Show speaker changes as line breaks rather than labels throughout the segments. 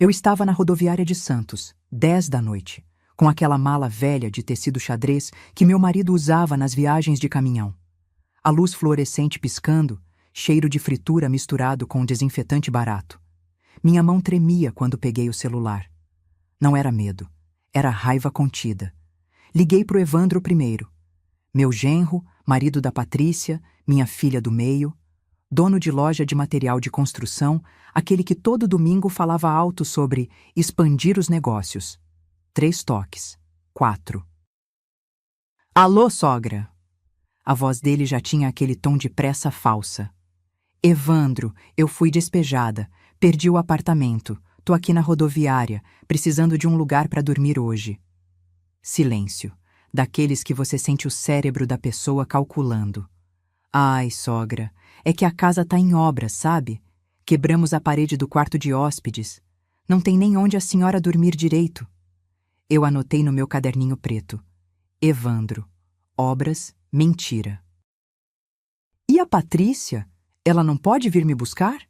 Eu estava na rodoviária de Santos, 10 da noite, com aquela mala velha de tecido xadrez que meu marido usava nas viagens de caminhão. A luz fluorescente piscando, cheiro de fritura misturado com desinfetante barato. Minha mão tremia quando peguei o celular. Não era medo, era raiva contida. Liguei pro Evandro primeiro. Meu genro, marido da Patrícia, minha filha do meio, dono de loja de material de construção, aquele que todo domingo falava alto sobre expandir os negócios. 3 toques. 4. Alô, sogra! A voz dele já tinha aquele tom de pressa falsa. Evandro, eu fui despejada, perdi o apartamento, tô aqui na rodoviária, precisando de um lugar para dormir hoje. Silêncio, daqueles que você sente o cérebro da pessoa calculando. Ai, sogra, é que a casa tá em obras, sabe? Quebramos a parede do quarto de hóspedes. Não tem nem onde a senhora dormir direito. Eu anotei no meu caderninho preto. Evandro, obras, mentira. E a Patrícia? Ela não pode vir me buscar?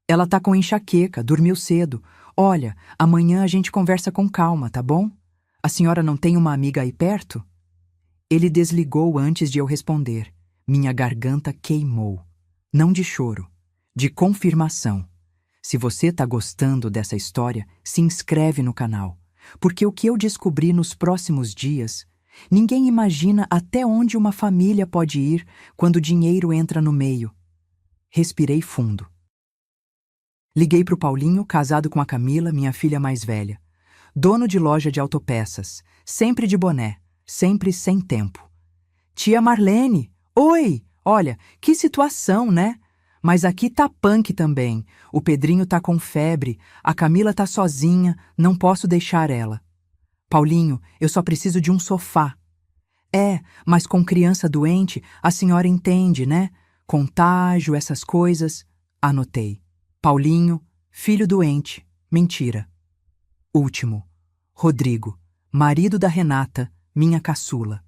Ela tá com enxaqueca, dormiu cedo. Olha, amanhã a gente conversa com calma, tá bom? A senhora não tem uma amiga aí perto? Ele desligou antes de eu responder. Minha garganta queimou. Não de choro, de confirmação. Se você tá gostando dessa história, se inscreve no canal. Porque o que eu descobri nos próximos dias, ninguém imagina até onde uma família pode ir quando o dinheiro entra no meio. Respirei fundo. Liguei pro Paulinho, casado com a Camila, minha filha mais velha. Dono de loja de autopeças, sempre de boné, sempre sem tempo. Tia Marlene, oi! Olha, que situação, né? Mas aqui tá punk também. O Pedrinho tá com febre, a Camila tá sozinha, não posso deixar ela. Paulinho, eu só preciso de um sofá. É, mas com criança doente, a senhora entende, né? Contágio, essas coisas. Anotei. Paulinho, filho doente. Mentira. Último. Rodrigo, marido da Renata, minha caçula.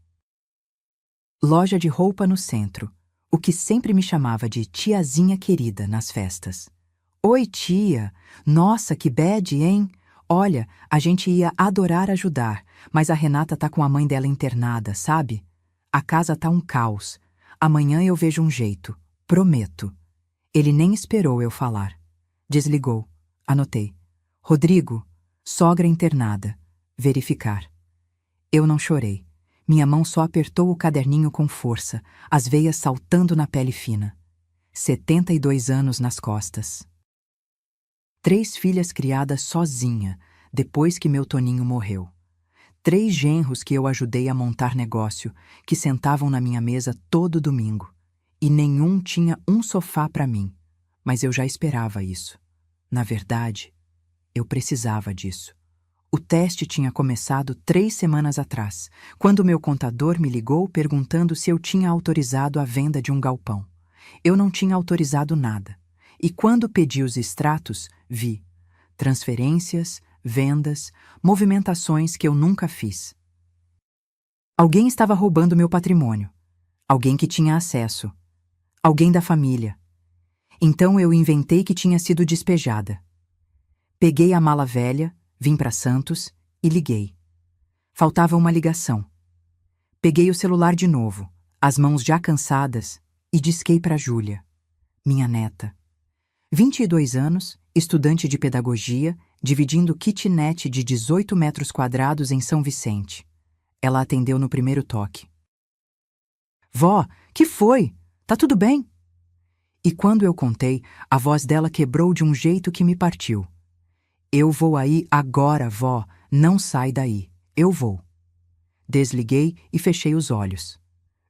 Loja de roupa no centro. O que sempre me chamava de tiazinha querida nas festas. Oi, tia! Nossa, que bad, hein? Olha, a gente ia adorar ajudar, mas a Renata tá com a mãe dela internada, sabe? A casa tá um caos. Amanhã eu vejo um jeito. Prometo. Ele nem esperou eu falar. Desligou. Anotei. Rodrigo, sogra internada. Verificar. Eu não chorei. Minha mão só apertou o caderninho com força, as veias saltando na pele fina. 72 anos nas costas. 3 filhas criadas sozinha, depois que meu Toninho morreu. 3 genros que eu ajudei a montar negócio, que sentavam na minha mesa todo domingo. E nenhum tinha um sofá para mim. Mas eu já esperava isso. Na verdade, eu precisava disso. O teste tinha começado 3 semanas atrás, quando meu contador me ligou perguntando se eu tinha autorizado a venda de um galpão. Eu não tinha autorizado nada. E quando pedi os extratos, vi transferências, vendas, movimentações que eu nunca fiz. Alguém estava roubando meu patrimônio. Alguém que tinha acesso. Alguém da família. Então eu inventei que tinha sido despejada. Peguei a mala velha, vim para Santos e liguei. Faltava uma ligação. Peguei o celular de novo, as mãos já cansadas, e disquei para Júlia, minha neta. 22 anos, estudante de pedagogia, dividindo kitnet de 18 metros quadrados em São Vicente. Ela atendeu no primeiro toque. Vó, que foi? Tá tudo bem? E quando eu contei, a voz dela quebrou de um jeito que me partiu. Eu vou aí agora, vó. Não sai daí. Eu vou. Desliguei e fechei os olhos.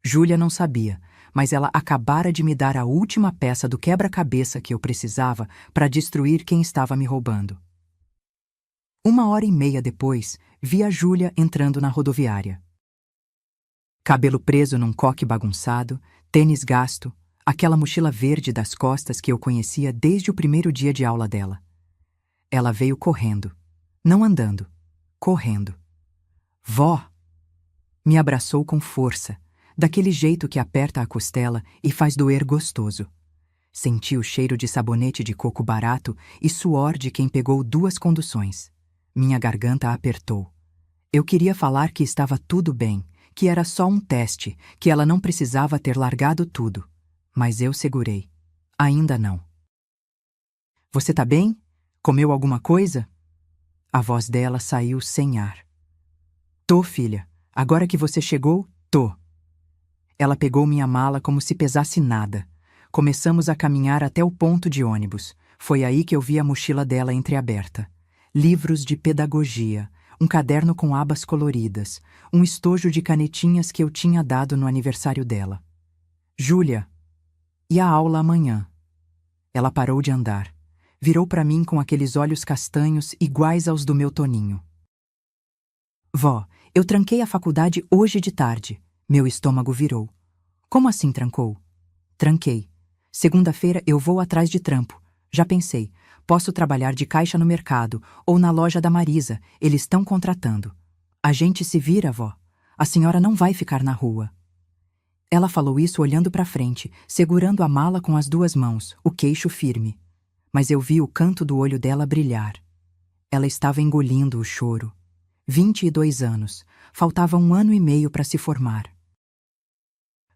Júlia não sabia, mas ela acabara de me dar a última peça do quebra-cabeça que eu precisava para destruir quem estava me roubando. 1h30 depois, vi a Júlia entrando na rodoviária. Cabelo preso num coque bagunçado, tênis gasto, aquela mochila verde das costas que eu conhecia desde o primeiro dia de aula dela. Ela veio correndo. Não andando. Correndo. Vó! Me abraçou com força, daquele jeito que aperta a costela e faz doer gostoso. Senti o cheiro de sabonete de coco barato e suor de quem pegou 2 conduções. Minha garganta apertou. Eu queria falar que estava tudo bem, que era só um teste, que ela não precisava ter largado tudo. Mas eu segurei. Ainda não. Você tá bem? Comeu alguma coisa? A voz dela saiu sem ar. Tô, filha. Agora que você chegou, tô. Ela pegou minha mala como se pesasse nada. Começamos a caminhar até o ponto de ônibus. Foi aí que eu vi a mochila dela entreaberta. Livros de pedagogia, um caderno com abas coloridas, um estojo de canetinhas que eu tinha dado no aniversário dela. Júlia, e a aula amanhã? Ela parou de andar. Virou para mim com aqueles olhos castanhos iguais aos do meu Toninho. Vó, eu tranquei a faculdade hoje de tarde. Meu estômago virou. Como assim trancou? Tranquei. Segunda-feira eu vou atrás de trampo. Já pensei, posso trabalhar de caixa no mercado ou na loja da Marisa, eles estão contratando. A gente se vira, vó. A senhora não vai ficar na rua. Ela falou isso olhando para frente, segurando a mala com as 2 mãos, o queixo firme. Mas eu vi o canto do olho dela brilhar. Ela estava engolindo o choro. 22 anos. Faltava 1 ano e meio para se formar.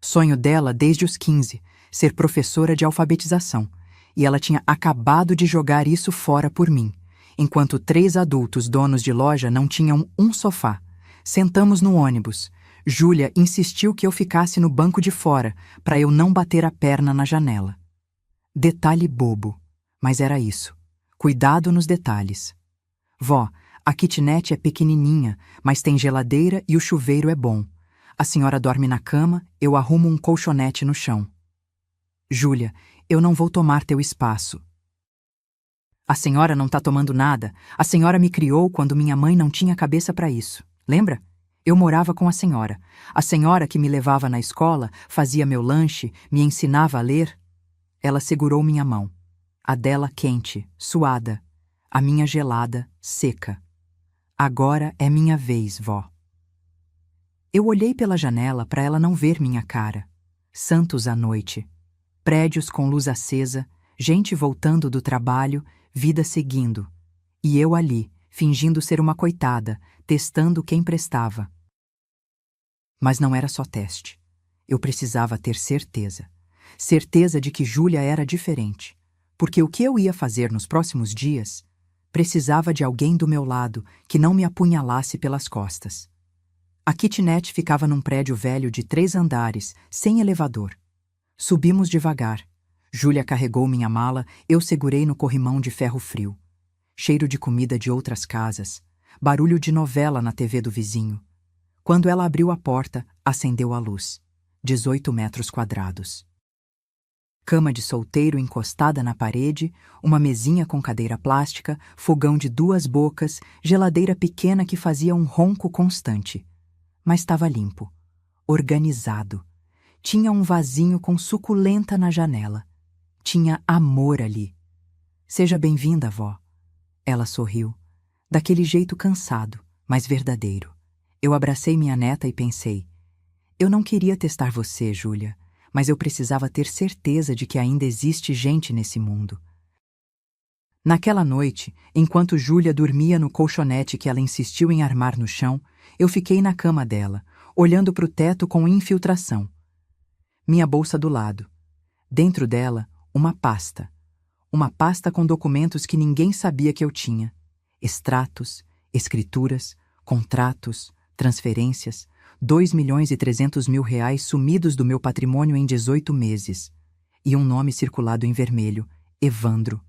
Sonho dela desde os 15, ser professora de alfabetização. E ela tinha acabado de jogar isso fora por mim, enquanto 3 adultos donos de loja não tinham um sofá. Sentamos no ônibus. Júlia insistiu que eu ficasse no banco de fora, para eu não bater a perna na janela. Detalhe bobo, mas era isso. Cuidado nos detalhes. Vó, a kitnet é pequenininha, mas tem geladeira e o chuveiro é bom. A senhora dorme na cama, eu arrumo um colchonete no chão. Júlia, eu não vou tomar teu espaço. A senhora não tá tomando nada. A senhora me criou quando minha mãe não tinha cabeça para isso. Lembra? Eu morava com a senhora. A senhora que me levava na escola, fazia meu lanche, me ensinava a ler. Ela segurou minha mão. A dela quente, suada. A minha gelada, seca. Agora é minha vez, vó. Eu olhei pela janela para ela não ver minha cara. Santos à noite. Prédios com luz acesa, gente voltando do trabalho, vida seguindo. E eu ali, fingindo ser uma coitada, testando quem prestava. Mas não era só teste. Eu precisava ter certeza. Certeza de que Júlia era diferente. Porque o que eu ia fazer nos próximos dias precisava de alguém do meu lado que não me apunhalasse pelas costas. A kitnet ficava num prédio velho de 3 andares, sem elevador. Subimos devagar. Júlia carregou minha mala, eu segurei no corrimão de ferro frio. Cheiro de comida de outras casas. Barulho de novela na TV do vizinho. Quando ela abriu a porta, acendeu a luz. 18 metros quadrados. Cama de solteiro encostada na parede, uma mesinha com cadeira plástica, fogão de 2 bocas, geladeira pequena que fazia um ronco constante. Mas estava limpo, organizado. Tinha um vasinho com suculenta na janela. Tinha amor ali. Seja bem-vinda, vó. Ela sorriu, daquele jeito cansado, mas verdadeiro. Eu abracei minha neta e pensei, eu não queria testar você, Júlia, mas eu precisava ter certeza de que ainda existe gente nesse mundo. Naquela noite, enquanto Júlia dormia no colchonete que ela insistiu em armar no chão, eu fiquei na cama dela, olhando para o teto com infiltração. Minha bolsa do lado. Dentro dela, uma pasta. Uma pasta com documentos que ninguém sabia que eu tinha. Extratos, escrituras, contratos, transferências, 2.300.000 reais sumidos do meu patrimônio em 18 meses. E um nome circulado em vermelho, Evandro.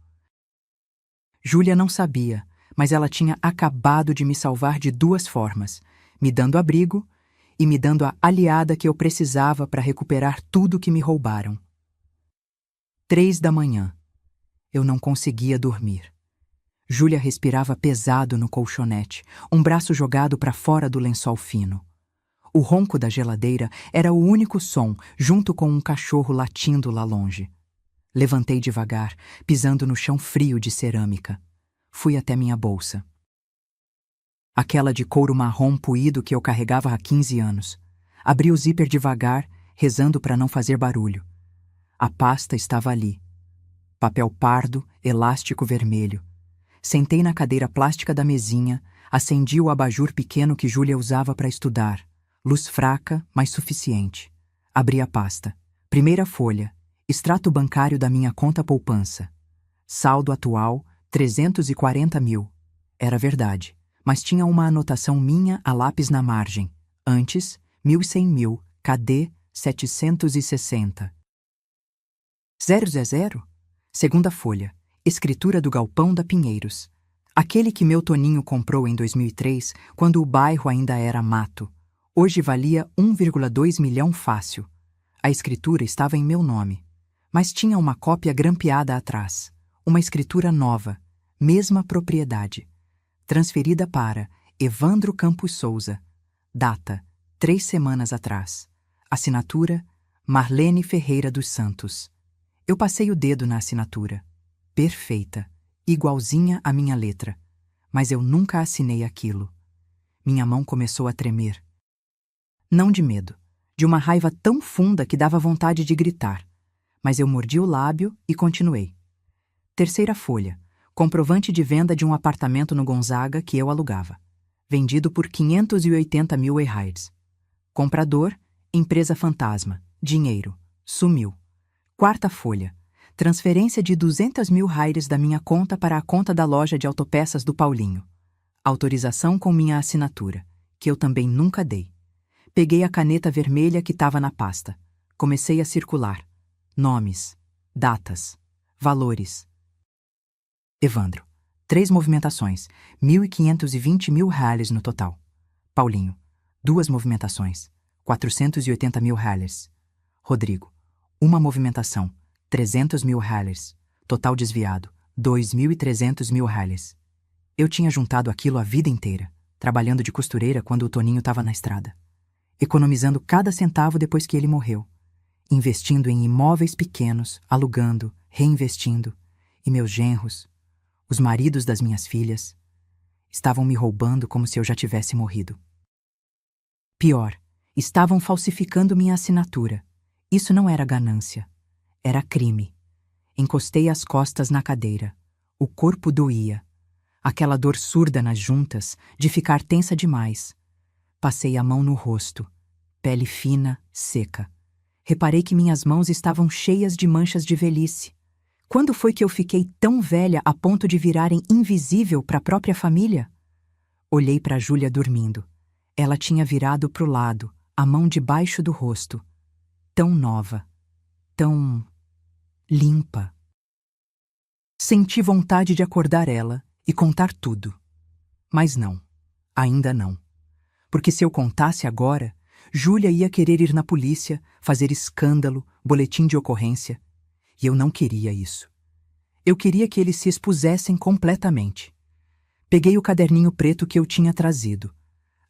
Júlia não sabia, mas ela tinha acabado de me salvar de 2 formas, me dando abrigo e me dando a aliada que eu precisava para recuperar tudo que me roubaram. 3 da manhã. Eu não conseguia dormir. Júlia respirava pesado no colchonete, um braço jogado para fora do lençol fino. O ronco da geladeira era o único som, junto com um cachorro latindo lá longe. Levantei devagar, pisando no chão frio de cerâmica. Fui até minha bolsa. Aquela de couro marrom puído que eu carregava há 15 anos. Abri o zíper devagar, rezando para não fazer barulho. A pasta estava ali, papel pardo, elástico vermelho. Sentei na cadeira plástica da mesinha, acendi o abajur pequeno que Júlia usava para estudar. Luz fraca, mas suficiente. Abri a pasta. Primeira folha. Extrato bancário da minha conta poupança. Saldo atual, 340 mil. Era verdade, mas tinha uma anotação minha a lápis na margem. Antes, 1.100 mil. Cadê 760? 000? Segunda folha. Escritura do Galpão da Pinheiros. Aquele que meu Toninho comprou em 2003, quando o bairro ainda era mato. Hoje valia 1,2 milhão fácil. A escritura estava em meu nome, mas tinha uma cópia grampeada atrás. Uma escritura nova, mesma propriedade. Transferida para Evandro Campos Souza. Data: 3 semanas atrás. Assinatura: Marlene Ferreira dos Santos. Eu passei o dedo na assinatura. Perfeita, igualzinha à minha letra. Mas eu nunca assinei aquilo. Minha mão começou a tremer. Não de medo, de uma raiva tão funda que dava vontade de gritar. Mas eu mordi o lábio e continuei. Terceira folha. Comprovante de venda de um apartamento no Gonzaga que eu alugava. Vendido por 580 mil reais. Comprador: empresa fantasma. Dinheiro: sumiu. Quarta folha. Transferência de 200 mil reais da minha conta para a conta da loja de autopeças do Paulinho. Autorização com minha assinatura, que eu também nunca dei. Peguei a caneta vermelha que estava na pasta. Comecei a circular. Nomes, datas, valores. Evandro. 3 movimentações, 1.520 mil reais no total. Paulinho. 2 movimentações, 480 mil reais. Rodrigo. 1 movimentação, 300 mil reais. Total desviado, 2.300 mil reais. Eu tinha juntado aquilo a vida inteira, trabalhando de costureira quando o Toninho estava na estrada. Economizando cada centavo depois que ele morreu. Investindo em imóveis pequenos, alugando, reinvestindo. E meus genros, os maridos das minhas filhas, estavam me roubando como se eu já tivesse morrido. Pior, estavam falsificando minha assinatura. Isso não era ganância. Era crime. Encostei as costas na cadeira. O corpo doía. Aquela dor surda nas juntas, de ficar tensa demais. Passei a mão no rosto. Pele fina, seca. Reparei que minhas mãos estavam cheias de manchas de velhice. Quando foi que eu fiquei tão velha a ponto de virarem invisível para a própria família? Olhei para Júlia dormindo. Ela tinha virado pro lado, a mão debaixo do rosto. Tão nova. Tão limpa. Senti vontade de acordar ela e contar tudo. Mas não, ainda não. Porque se eu contasse agora, Júlia ia querer ir na polícia, fazer escândalo, boletim de ocorrência. E eu não queria isso. Eu queria que eles se expusessem completamente. Peguei o caderninho preto que eu tinha trazido.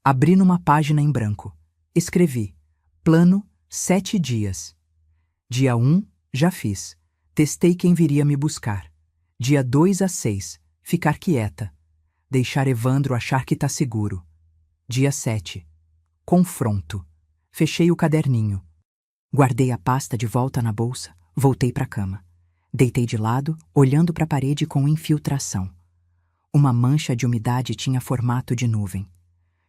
Abri numa página em branco. Escrevi: plano 7 dias. Dia 1, já fiz. Testei quem viria me buscar. Dia 2 a 6, ficar quieta. Deixar Evandro achar que tá seguro. Dia 7, confronto. Fechei o caderninho. Guardei a pasta de volta na bolsa, voltei para a cama. Deitei de lado, olhando para a parede com infiltração. Uma mancha de umidade tinha formato de nuvem.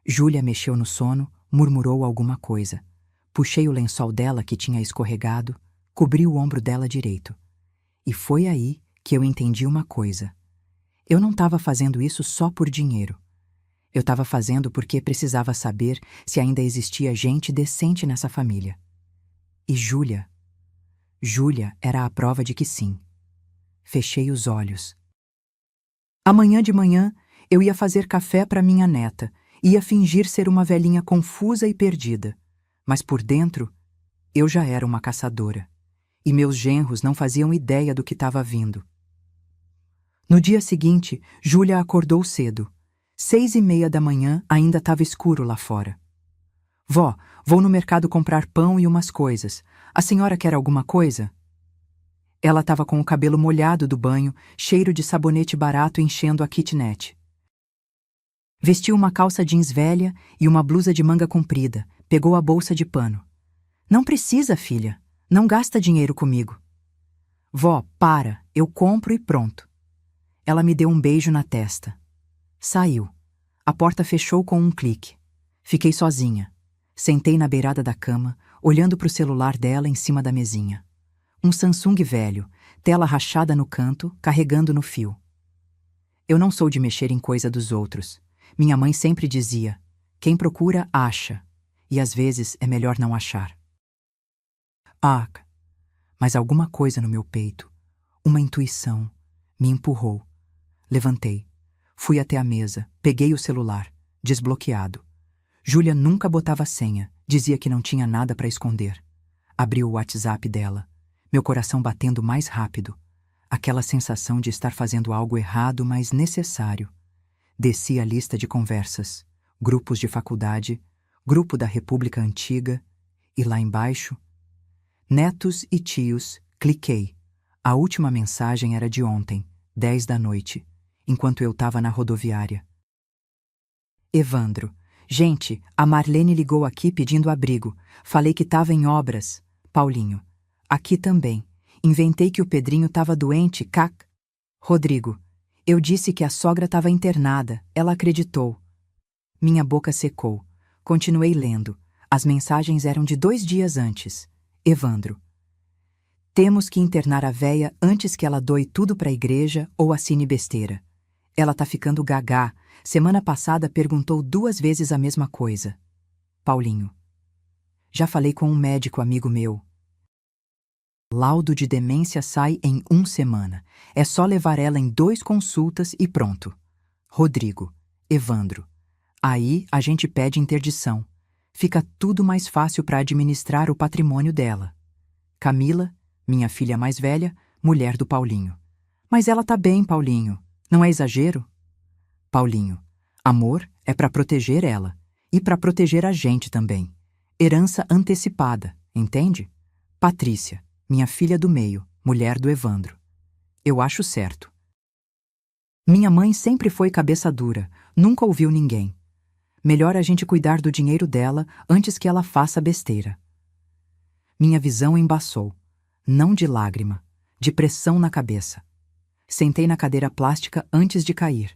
Júlia mexeu no sono, murmurou alguma coisa. Puxei o lençol dela que tinha escorregado, cobri o ombro dela direito. E foi aí que eu entendi uma coisa. Eu não estava fazendo isso só por dinheiro. Eu estava fazendo porque precisava saber se ainda existia gente decente nessa família. E Júlia era a prova de que sim. Fechei os olhos. Amanhã de manhã, eu ia fazer café para minha neta, ia fingir ser uma velhinha confusa e perdida. Mas por dentro, eu já era uma caçadora. E meus genros não faziam ideia do que estava vindo. No dia seguinte, Júlia acordou cedo. 6:30 da manhã, ainda estava escuro lá fora. Vó, vou no mercado comprar pão e umas coisas. A senhora quer alguma coisa? Ela estava com o cabelo molhado do banho, cheiro de sabonete barato enchendo a kitnet. Vestiu uma calça jeans velha e uma blusa de manga comprida. Pegou a bolsa de pano. Não precisa, filha. Não gasta dinheiro comigo. Vó, para, eu compro e pronto. Ela me deu um beijo na testa. Saiu. A porta fechou com um clique. Fiquei sozinha. Sentei na beirada da cama, olhando para o celular dela em cima da mesinha. Um Samsung velho, tela rachada no canto, carregando no fio. Eu não sou de mexer em coisa dos outros. Minha mãe sempre dizia: quem procura, acha. E às vezes é melhor não achar. Ah, mas alguma coisa no meu peito, uma intuição, me empurrou. Levantei. Fui até a mesa, peguei o celular, desbloqueado. Júlia nunca botava senha, dizia que não tinha nada para esconder. Abri o WhatsApp dela, meu coração batendo mais rápido. Aquela sensação de estar fazendo algo errado, mas necessário. Desci a lista de conversas, grupos de faculdade, grupo da República Antiga, e lá embaixo, netos e tios, cliquei. A última mensagem era de ontem, 10 da noite, enquanto eu estava na rodoviária. Evandro. Gente, a Marlene ligou aqui pedindo abrigo. Falei que estava em obras. Paulinho. Aqui também. Inventei que o Pedrinho estava doente, cac. Rodrigo. Eu disse que a sogra estava internada. Ela acreditou. Minha boca secou. Continuei lendo. As mensagens eram de 2 dias antes. Evandro. Temos que internar a véia antes que ela doe tudo para a igreja ou assine besteira. Ela tá ficando gagá. Semana passada perguntou 2 vezes a mesma coisa. Paulinho. Já falei com um médico amigo meu. Laudo de demência sai em 1 semana. É só levar ela em 2 consultas e pronto. Rodrigo. Evandro. Aí a gente pede interdição. Fica tudo mais fácil para administrar o patrimônio dela. Camila, minha filha mais velha, mulher do Paulinho. Mas ela tá bem, Paulinho. Não é exagero? Paulinho. Amor é para proteger ela. E para proteger a gente também. Herança antecipada, entende? Patrícia, minha filha do meio, mulher do Evandro. Eu acho certo. Minha mãe sempre foi cabeça dura, nunca ouviu ninguém. Melhor a gente cuidar do dinheiro dela antes que ela faça besteira. Minha visão embaçou. Não de lágrima, de pressão na cabeça. Sentei na cadeira plástica antes de cair.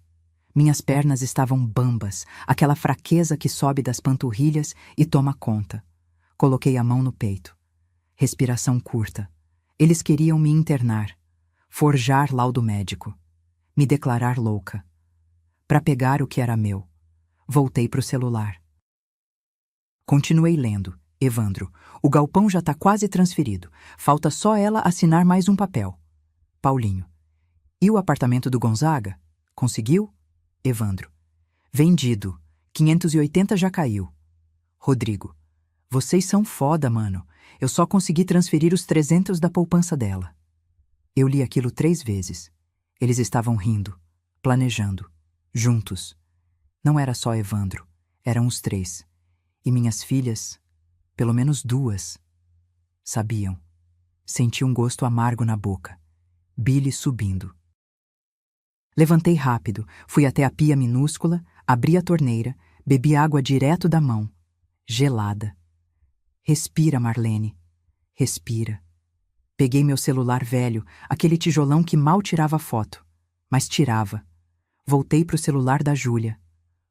Minhas pernas estavam bambas, aquela fraqueza que sobe das panturrilhas e toma conta. Coloquei a mão no peito. Respiração curta. Eles queriam me internar, forjar laudo médico, me declarar louca. Para pegar o que era meu. Voltei pro celular. Continuei lendo. Evandro, o galpão já tá quase transferido. Falta só ela assinar mais um papel. Paulinho. E o apartamento do Gonzaga? Conseguiu? Evandro. Vendido. 580 já caiu. Rodrigo. Vocês são foda, mano. Eu só consegui transferir os 300 da poupança dela. Eu li aquilo 3 vezes. Eles estavam rindo, planejando, juntos. Não era só Evandro, eram os 3. E minhas filhas, pelo menos 2, sabiam. Senti um gosto amargo na boca. Bile subindo. Levantei rápido, fui até a pia minúscula, abri a torneira, bebi água direto da mão. Gelada. Respira, Marlene. Respira. Peguei meu celular velho, aquele tijolão que mal tirava foto. Mas tirava. Voltei pro celular da Júlia.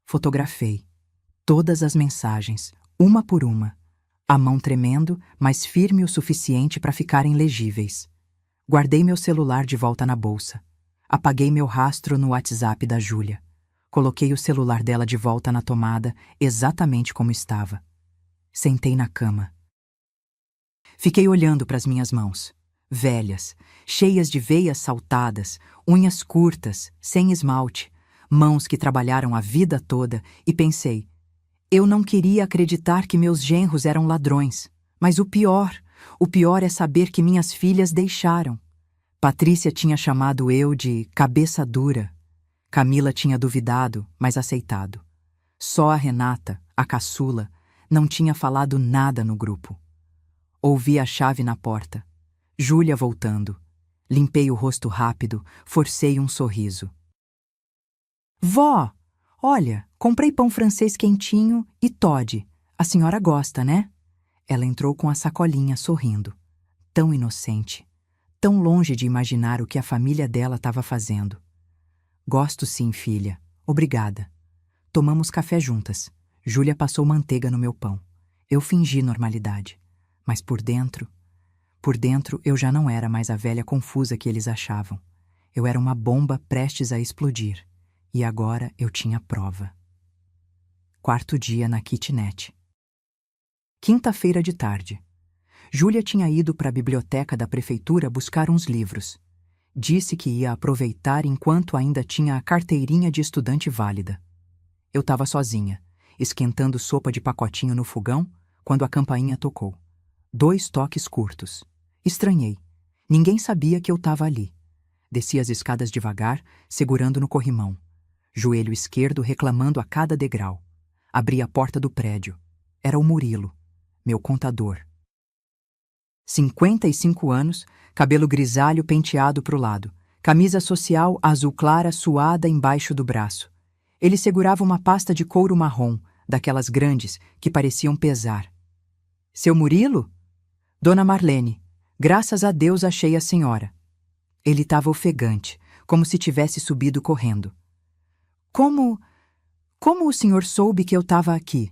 Fotografei. Todas as mensagens, uma por uma. A mão tremendo, mas firme o suficiente para ficarem legíveis. Guardei meu celular de volta na bolsa. Apaguei meu rastro no WhatsApp da Júlia. Coloquei o celular dela de volta na tomada, exatamente como estava. Sentei na cama. Fiquei olhando para as minhas mãos. Velhas, cheias de veias saltadas, unhas curtas, sem esmalte, mãos que trabalharam a vida toda, e pensei, eu não queria acreditar que meus genros eram ladrões, mas o pior é saber que minhas filhas deixaram. Patrícia tinha chamado eu de cabeça dura. Camila tinha duvidado, mas aceitado. Só a Renata, a caçula, não tinha falado nada no grupo. Ouvi a chave na porta. Júlia voltando. Limpei o rosto rápido, forcei um sorriso. Vó, olha, comprei pão francês quentinho e Toddy. A senhora gosta, né? Ela entrou com a sacolinha, sorrindo. Tão inocente, tão longe de imaginar o que a família dela estava fazendo. Gosto sim, filha. Obrigada. Tomamos café juntas. Júlia passou manteiga no meu pão. Eu fingi normalidade. Mas por dentro eu já não era mais a velha confusa que eles achavam. Eu era uma bomba prestes a explodir. E agora eu tinha prova. Quarto dia na kitnet. Quinta-feira de tarde. Júlia tinha ido para a biblioteca da prefeitura buscar uns livros. Disse que ia aproveitar enquanto ainda tinha a carteirinha de estudante válida. Eu estava sozinha, esquentando sopa de pacotinho no fogão, quando a campainha tocou. 2 toques curtos. Estranhei. Ninguém sabia que eu estava ali. Desci as escadas devagar, segurando no corrimão. Joelho esquerdo reclamando a cada degrau. Abri a porta do prédio. Era o Murilo, meu contador. 55 anos, cabelo grisalho penteado para o lado, camisa social azul clara suada embaixo do braço. Ele segurava uma pasta de couro marrom, daquelas grandes que pareciam pesar. Seu Murilo? Dona Marlene, graças a Deus achei a senhora. Ele estava ofegante, como se tivesse subido correndo. Como o senhor soube que eu estava aqui?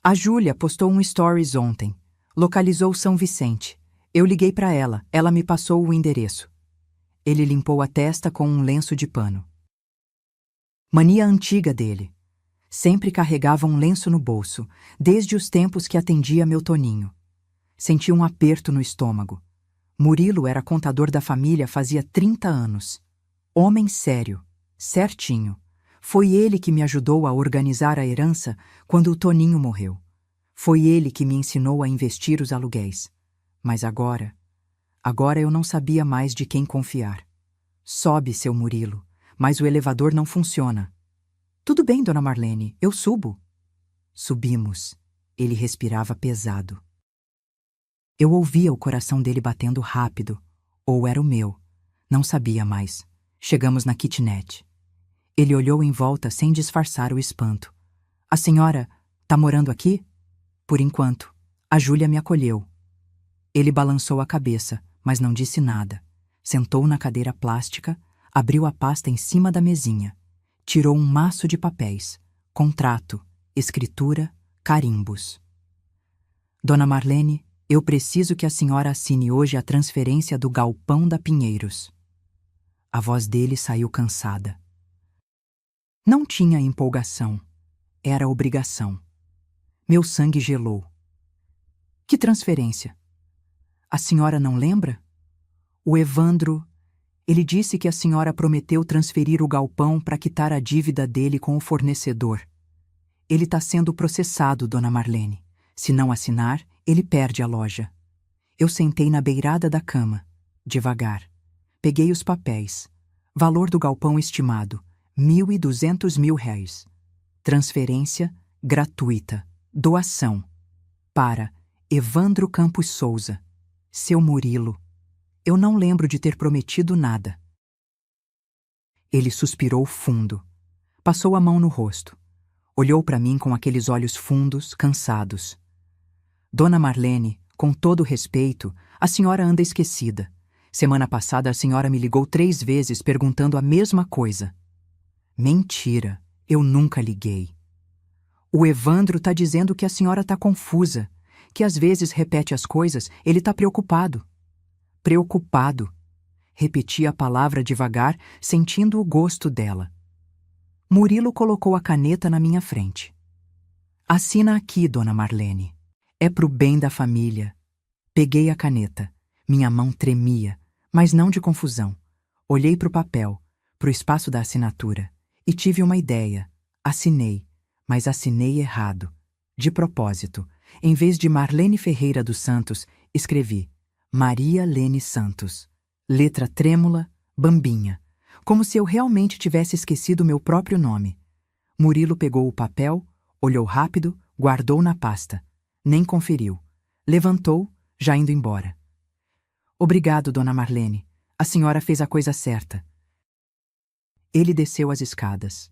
A Júlia postou um stories ontem. Localizou São Vicente. Eu liguei para ela, ela me passou o endereço. Ele limpou a testa com um lenço de pano. Mania antiga dele. Sempre carregava um lenço no bolso, desde os tempos que atendia meu Toninho. Senti um aperto no estômago. Murilo era contador da família fazia 30 anos. Homem sério, certinho. Foi ele que me ajudou a organizar a herança quando o Toninho morreu. Foi ele que me ensinou a investir os aluguéis. Mas agora eu não sabia mais de quem confiar. Sobe, seu Murilo, mas o elevador não funciona. Tudo bem, dona Marlene, eu subo. Subimos. Ele respirava pesado. Eu ouvia o coração dele batendo rápido. Ou era o meu. Não sabia mais. Chegamos na kitnet. Ele olhou em volta sem disfarçar o espanto. A senhora tá morando aqui? Por enquanto, a Júlia me acolheu. Ele balançou a cabeça, mas não disse nada. Sentou na cadeira plástica, abriu a pasta em cima da mesinha. Tirou um maço de papéis. Contrato, escritura, carimbos. Dona Marlene, eu preciso que a senhora assine hoje a transferência do galpão da Pinheiros. A voz dele saiu cansada. Não tinha empolgação. Era obrigação. Meu sangue gelou. Que transferência? A senhora não lembra? O Evandro... Ele disse que a senhora prometeu transferir o galpão para quitar a dívida dele com o fornecedor. Ele está sendo processado, dona Marlene. Se não assinar, ele perde a loja. Eu sentei na beirada da cama, devagar. Peguei os papéis. Valor do galpão estimado, R$1.200.000. Transferência gratuita. Doação. Para Evandro Campos Souza. Seu Murilo. Eu não lembro de ter prometido nada. Ele suspirou fundo. Passou a mão no rosto. Olhou para mim com aqueles olhos fundos, cansados. Dona Marlene, com todo respeito, a senhora anda esquecida. Semana passada a senhora me ligou 3 vezes perguntando a mesma coisa. Mentira, eu nunca liguei. O Evandro está dizendo que a senhora está confusa, que às vezes repete as coisas, ele está preocupado. Preocupado. Repeti a palavra devagar, sentindo o gosto dela. Murilo colocou a caneta na minha frente. Assina aqui, dona Marlene. É pro bem da família. Peguei a caneta. Minha mão tremia, mas não de confusão. Olhei pro papel, pro espaço da assinatura, e tive uma ideia. Assinei, mas assinei errado. De propósito, em vez de Marlene Ferreira dos Santos, escrevi Maria Lene Santos. Letra trêmula, bambinha, como se eu realmente tivesse esquecido meu próprio nome. Murilo pegou o papel, olhou rápido, guardou na pasta. Nem conferiu. Levantou, já indo embora. Obrigado, dona Marlene. A senhora fez a coisa certa. Ele desceu as escadas.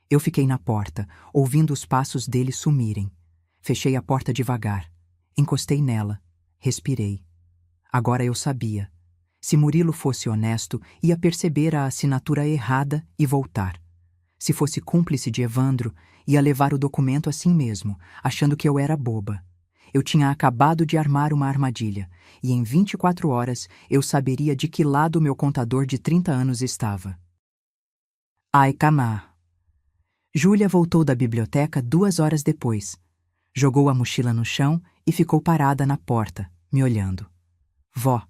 Eu fiquei na porta, ouvindo os passos dele sumirem. Fechei a porta devagar. Encostei nela. Respirei. Agora eu sabia. Se Murilo fosse honesto, ia perceber a assinatura errada e voltar. Se fosse cúmplice de Evandro, ia levar o documento assim mesmo, achando que eu era boba. Eu tinha acabado de armar uma armadilha, e em 24 horas eu saberia de que lado meu contador de 30 anos estava. Ai, Camá! Júlia voltou da biblioteca 2 horas depois. Jogou a mochila no chão e ficou parada na porta, me olhando. Vó.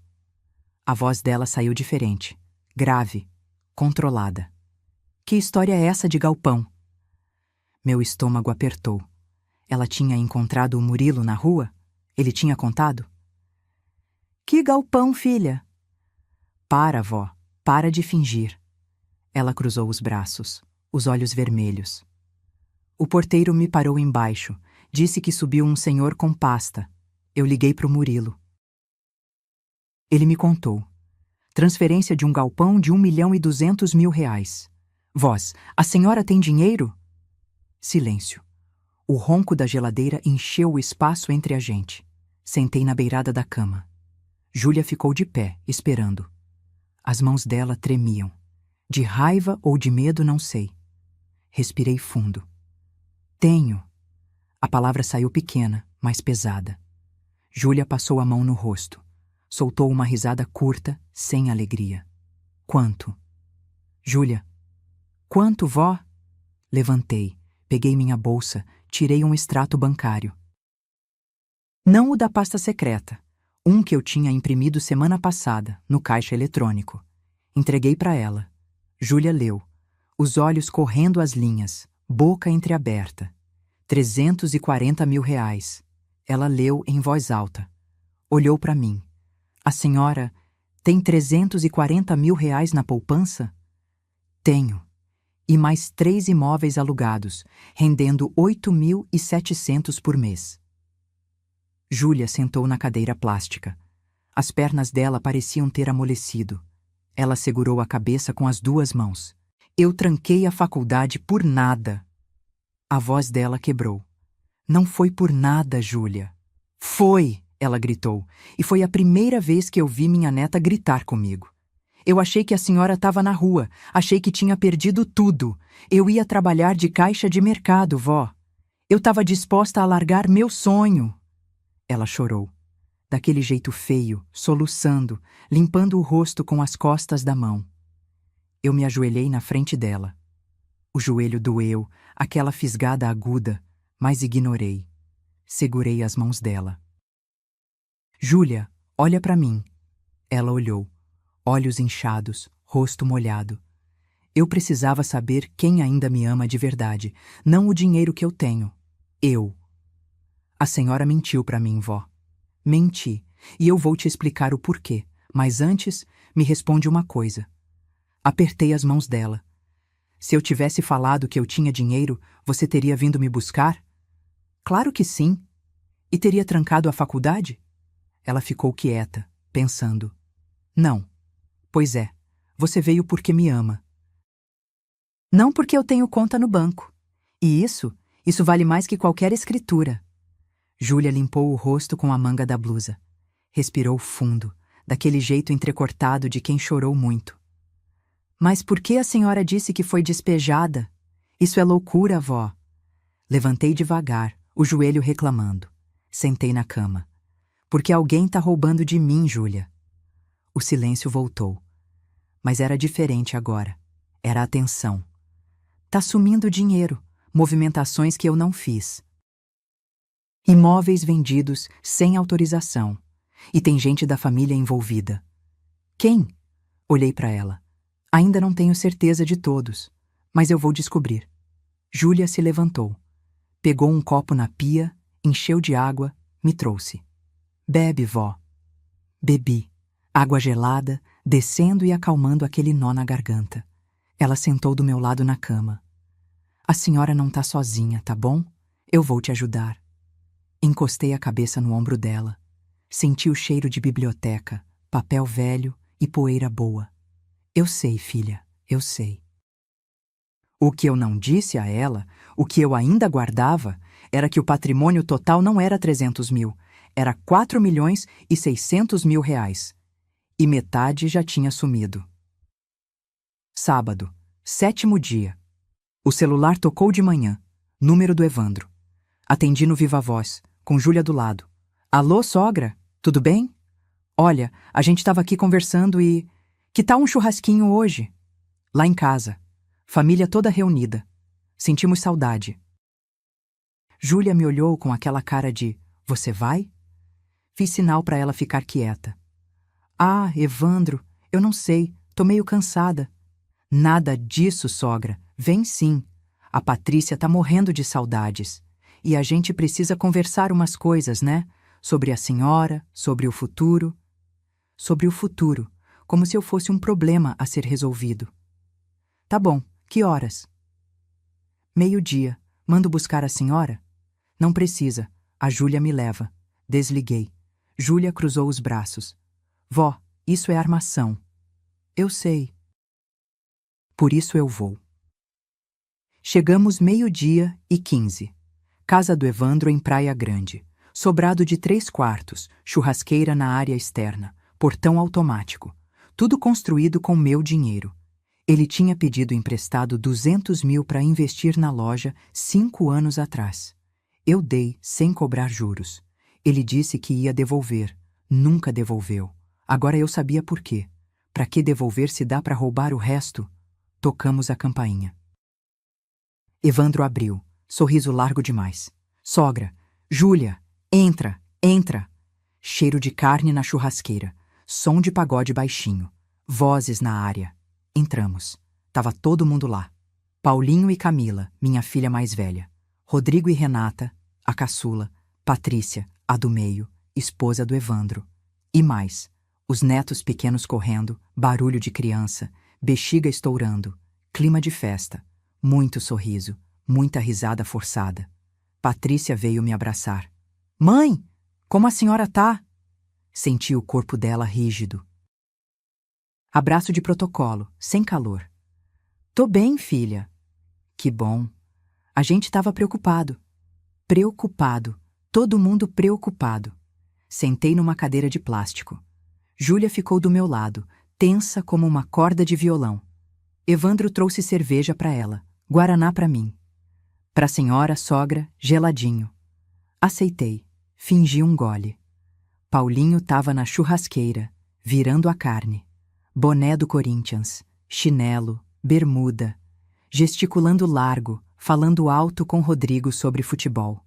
A voz dela saiu diferente, grave, controlada. Que história é essa de galpão? Meu estômago apertou. Ela tinha encontrado o Murilo na rua? Ele tinha contado? Que galpão, filha? Para, vó, para de fingir. Ela cruzou os braços, os olhos vermelhos. O porteiro me parou embaixo, disse que subiu um senhor com pasta. Eu liguei pro Murilo. Ele me contou. Transferência de um galpão de 1.200.000 reais. Voz, a senhora tem dinheiro? Silêncio. O ronco da geladeira encheu o espaço entre a gente. Sentei na beirada da cama. Júlia ficou de pé, esperando. As mãos dela tremiam. De raiva ou de medo, não sei. Respirei fundo. Tenho. A palavra saiu pequena, mas pesada. Júlia passou a mão no rosto. Soltou uma risada curta, sem alegria. Quanto? Júlia. Quanto, vó? Levantei, peguei minha bolsa, tirei um extrato bancário. Não o da pasta secreta. Um que eu tinha imprimido semana passada, no caixa eletrônico. Entreguei para ela. Júlia leu, os olhos correndo as linhas, boca entreaberta. 340.000 reais. Ela leu em voz alta. Olhou para mim. A senhora tem 340.000 reais na poupança? Tenho. E mais 3 imóveis alugados, rendendo 8.700 por mês. Júlia sentou na cadeira plástica. As pernas dela pareciam ter amolecido. Ela segurou a cabeça com as 2 mãos. Eu tranquei a faculdade por nada. A voz dela quebrou. Não foi por nada, Júlia. Foi, ela gritou, e foi a primeira vez que eu vi minha neta gritar comigo. Eu achei que a senhora estava na rua, achei que tinha perdido tudo. Eu ia trabalhar de caixa de mercado, vó. Eu estava disposta a largar meu sonho. Ela chorou, daquele jeito feio, soluçando, limpando o rosto com as costas da mão. Eu me ajoelhei na frente dela. O joelho doeu, aquela fisgada aguda, mas ignorei. Segurei as mãos dela. Júlia, olha para mim. Ela olhou, olhos inchados, rosto molhado. Eu precisava saber quem ainda me ama de verdade, não o dinheiro que eu tenho. Eu. A senhora mentiu para mim, vó. Menti, e eu vou te explicar o porquê, mas antes, me responde uma coisa. Apertei as mãos dela. Se eu tivesse falado que eu tinha dinheiro, você teria vindo me buscar? Claro que sim. E teria trancado a faculdade? Ela ficou quieta, pensando. Não. Pois é, você veio porque me ama. Não porque eu tenho conta no banco. E isso vale mais que qualquer escritura. Júlia limpou o rosto com a manga da blusa. Respirou fundo, daquele jeito entrecortado de quem chorou muito. Mas por que a senhora disse que foi despejada? Isso é loucura, vó. Levantei devagar, o joelho reclamando. Sentei na cama. Porque alguém tá roubando de mim, Júlia. O silêncio voltou. Mas era diferente agora. Era a tensão. Tá sumindo dinheiro, movimentações que eu não fiz. Imóveis vendidos sem autorização. E tem gente da família envolvida. Quem? Olhei para ela. Ainda não tenho certeza de todos, mas eu vou descobrir. Júlia se levantou. Pegou um copo na pia, encheu de água, me trouxe. Bebe, vó. Bebi. Água gelada, descendo e acalmando aquele nó na garganta. Ela sentou do meu lado na cama. A senhora não tá sozinha, tá bom? Eu vou te ajudar. Encostei a cabeça no ombro dela. Senti o cheiro de biblioteca, papel velho e poeira boa. Eu sei, filha, eu sei. O que eu não disse a ela, o que eu ainda guardava, era que o patrimônio total não era 300 mil, era 4.600.000 reais. e metade já tinha sumido. Sábado, 7º dia. O celular tocou de manhã. Número do Evandro. Atendi no viva voz, com Júlia do lado. Alô, sogra? Tudo bem? Olha, a gente estava aqui conversando e... Que tal um churrasquinho hoje? Lá em casa. Família toda reunida. Sentimos saudade. Júlia me olhou com aquela cara de: Você vai? Fiz sinal para ela ficar quieta. Ah, Evandro, eu não sei, tô meio cansada. Nada disso, sogra. Vem sim. A Patrícia tá morrendo de saudades. E a gente precisa conversar umas coisas, né? Sobre a senhora, sobre o futuro. Sobre o futuro, como se eu fosse um problema a ser resolvido. Tá bom, que horas? 12:00. Mando buscar a senhora? Não precisa, a Júlia me leva. Desliguei. Júlia cruzou os braços. Vó, isso é armação. Eu sei. Por isso eu vou. Chegamos 12:15. Casa do Evandro em Praia Grande. Sobrado de 3 quartos, churrasqueira na área externa, portão automático. Tudo construído com meu dinheiro. Ele tinha pedido emprestado 200 mil para investir na loja 5 anos atrás. Eu dei sem cobrar juros. Ele disse que ia devolver. Nunca devolveu. Agora eu sabia por quê. Para que devolver se dá para roubar o resto? Tocamos a campainha. Evandro abriu. Sorriso largo demais. Sogra. Júlia. Entra, entra. Cheiro de carne na churrasqueira. Som de pagode baixinho. Vozes na área. Entramos. Tava todo mundo lá. Paulinho e Camila, minha filha mais velha. Rodrigo e Renata, a caçula. Patrícia, a do meio, esposa do Evandro. E mais. Os netos pequenos correndo, barulho de criança, bexiga estourando, clima de festa, muito sorriso, muita risada forçada. Patrícia veio me abraçar. Mãe, como a senhora tá? Senti o corpo dela rígido. Abraço de protocolo, sem calor. Tô bem, filha. Que bom. A gente tava preocupado. Preocupado. Todo mundo preocupado. Sentei numa cadeira de plástico. Júlia ficou do meu lado, tensa como uma corda de violão. Evandro trouxe cerveja para ela, guaraná para mim. Pra senhora, sogra, geladinho. Aceitei. Fingi um gole. Paulinho tava na churrasqueira, virando a carne. Boné do Corinthians, chinelo, bermuda, gesticulando largo, falando alto com Rodrigo sobre futebol.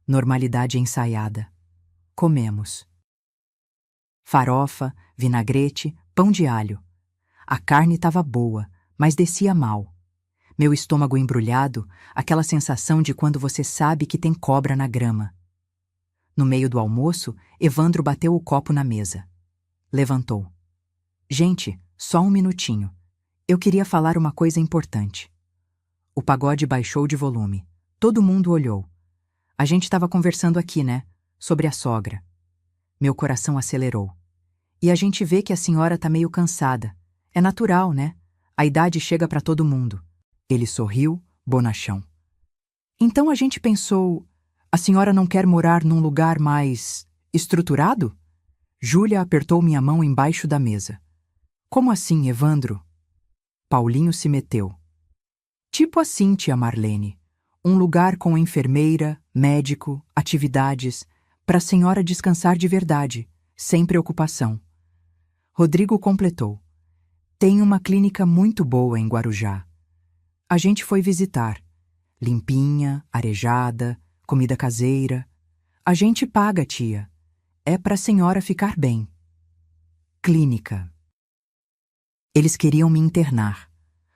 Normalidade ensaiada. Comemos. Farofa, vinagrete, pão de alho. A carne estava boa, mas descia mal. Meu estômago embrulhado, aquela sensação de quando você sabe que tem cobra na grama. No meio do almoço, Evandro bateu o copo na mesa. Levantou. Gente, só um minutinho. Eu queria falar uma coisa importante. O pagode baixou de volume. Todo mundo olhou. A gente estava conversando aqui, né? Sobre a sogra. Meu coração acelerou. E a gente vê que a senhora tá meio cansada. É natural, né? A idade chega para todo mundo. Ele sorriu, bonachão. Então a gente pensou... A senhora não quer morar num lugar mais... estruturado? Júlia apertou minha mão embaixo da mesa. Como assim, Evandro? Paulinho se meteu. Tipo assim, tia Marlene. Um lugar com enfermeira, médico, atividades, para a senhora descansar de verdade, sem preocupação. Rodrigo completou. Tem uma clínica muito boa em Guarujá. A gente foi visitar. Limpinha, arejada, comida caseira. A gente paga, tia. É para a senhora ficar bem. Clínica. Eles queriam me internar.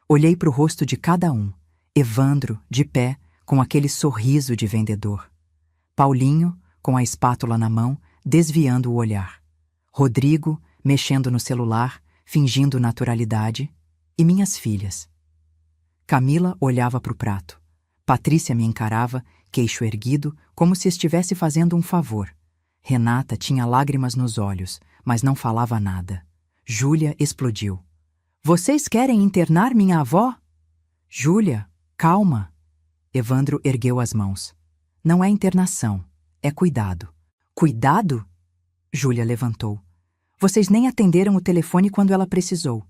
Olhei para o rosto de cada um. Evandro, de pé, com aquele sorriso de vendedor. Paulinho, com a espátula na mão, desviando o olhar. Rodrigo, mexendo no celular, fingindo naturalidade. E minhas filhas. Camila olhava para o prato. Patrícia me encarava, queixo erguido, como se estivesse fazendo um favor. Renata tinha lágrimas nos olhos, mas não falava nada. Júlia explodiu. Vocês querem internar minha avó? Júlia, calma. Evandro ergueu as mãos. Não é internação, é cuidado. Cuidado? Júlia levantou. Vocês nem atenderam o telefone quando ela precisou.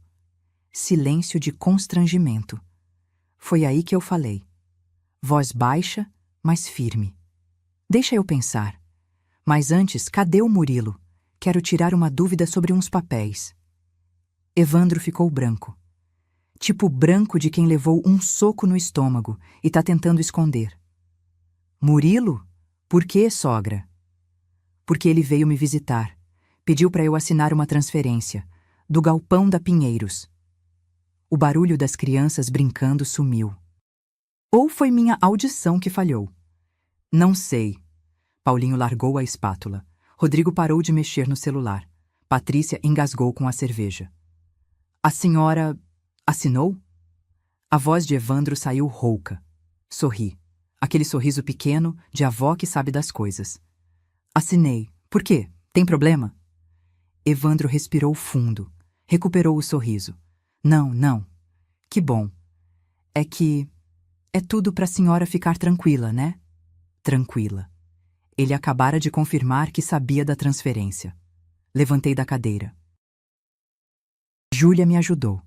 Silêncio de constrangimento. Foi aí que eu falei. Voz baixa, mas firme. Deixa eu pensar. Mas antes, cadê o Murilo? Quero tirar uma dúvida sobre uns papéis. Evandro ficou branco. Tipo branco de quem levou um soco no estômago e tá tentando esconder. Murilo? Por quê, sogra? Porque ele veio me visitar. Pediu para eu assinar uma transferência. Do galpão da Pinheiros. O barulho das crianças brincando sumiu. Ou foi minha audição que falhou? Não sei. Paulinho largou a espátula. Rodrigo parou de mexer no celular. Patrícia engasgou com a cerveja. A senhora assinou? A voz de Evandro saiu rouca. Sorri. Aquele sorriso pequeno de avó que sabe das coisas. Assinei. Por quê? Tem problema? Evandro respirou fundo. Recuperou o sorriso. Não. Que bom. É que... é tudo para a senhora ficar tranquila, né? Tranquila. Ele acabara de confirmar que sabia da transferência. Levantei da cadeira. Júlia me ajudou.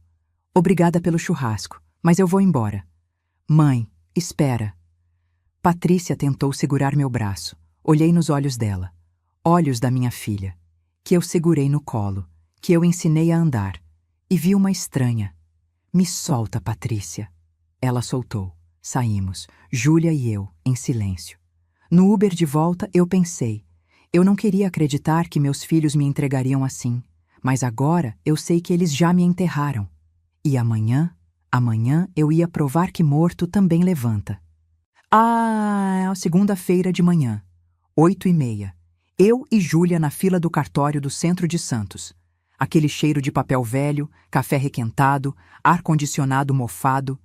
Obrigada pelo churrasco, mas eu vou embora. Mãe, espera. Patrícia tentou segurar meu braço. Olhei nos olhos dela. Olhos da minha filha, que eu segurei no colo, que eu ensinei a andar. E vi uma estranha. Me solta, Patrícia. Ela soltou. Saímos, Júlia e eu, em silêncio. No Uber de volta, eu pensei. Eu não queria acreditar que meus filhos me entregariam assim, mas agora eu sei que eles já me enterraram. E amanhã eu ia provar que morto também levanta. Segunda-feira de manhã, 8h30. Eu e Júlia na fila do cartório do centro de Santos. Aquele cheiro de papel velho, café requentado, ar-condicionado mofado,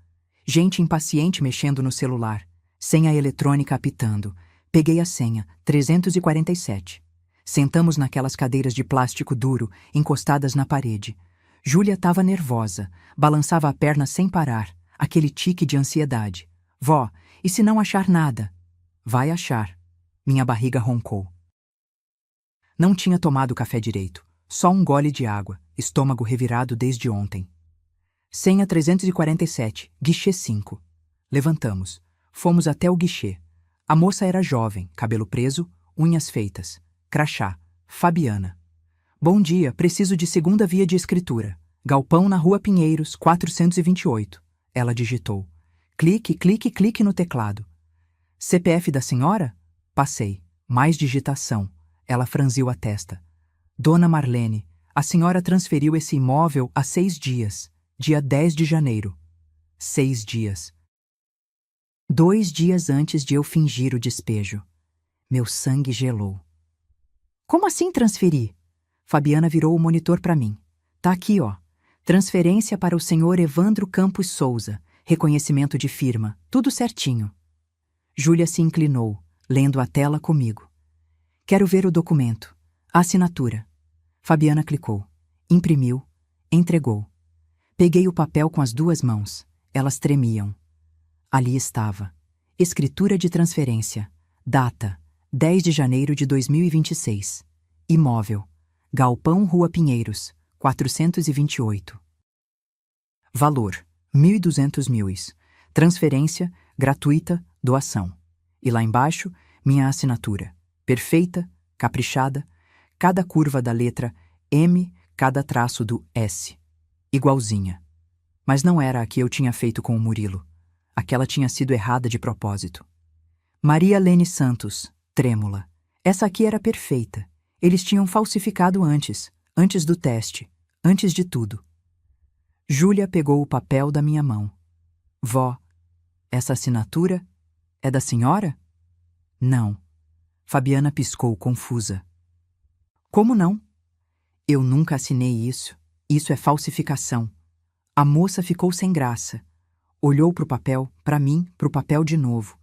gente impaciente mexendo no celular, senha eletrônica apitando. Peguei a senha, 347. Sentamos naquelas cadeiras de plástico duro, encostadas na parede. Júlia estava nervosa, balançava a perna sem parar, aquele tique de ansiedade. Vó, e se não achar nada? Vai achar. Minha barriga roncou. Não tinha tomado café direito, só um gole de água, estômago revirado desde ontem. Senha 347, guichê 5. Levantamos. Fomos até o guichê. A moça era jovem, cabelo preso, unhas feitas. Crachá. Fabiana. Bom dia, preciso de segunda via de escritura. Galpão na Rua Pinheiros, 428. Ela digitou. Clique no teclado. CPF da senhora? Passei. Mais digitação. Ela franziu a testa. Dona Marlene, a senhora transferiu esse imóvel há 6 dias. Dia 10 de janeiro. 6 dias. 2 dias antes de eu fingir o despejo. Meu sangue gelou. Como assim transferir? Fabiana virou o monitor para mim. Tá aqui, ó. Transferência para o senhor Evandro Campos Souza. Reconhecimento de firma. Tudo certinho. Júlia se inclinou, lendo a tela comigo. Quero ver o documento. A assinatura. Fabiana clicou. Imprimiu. Entregou. Peguei o papel com as 2 mãos. Elas tremiam. Ali estava. Escritura de transferência. Data: 10 de janeiro de 2026. Imóvel: Galpão Rua Pinheiros, 428. Valor: 1.200 mil. Transferência: gratuita, doação. E lá embaixo, minha assinatura. Perfeita, caprichada, cada curva da letra M, cada traço do S. Igualzinha. Mas não era a que eu tinha feito com o Murilo. Aquela tinha sido errada de propósito. Maria Lene Santos, trêmula. Essa aqui era perfeita. Eles tinham falsificado antes do teste, antes de tudo. Júlia pegou o papel da minha mão. Vó, essa assinatura é da senhora? Não. Fabiana piscou confusa. Como não? Eu nunca assinei isso. Isso é falsificação. A moça ficou sem graça. Olhou para o papel, para mim, para o papel de novo.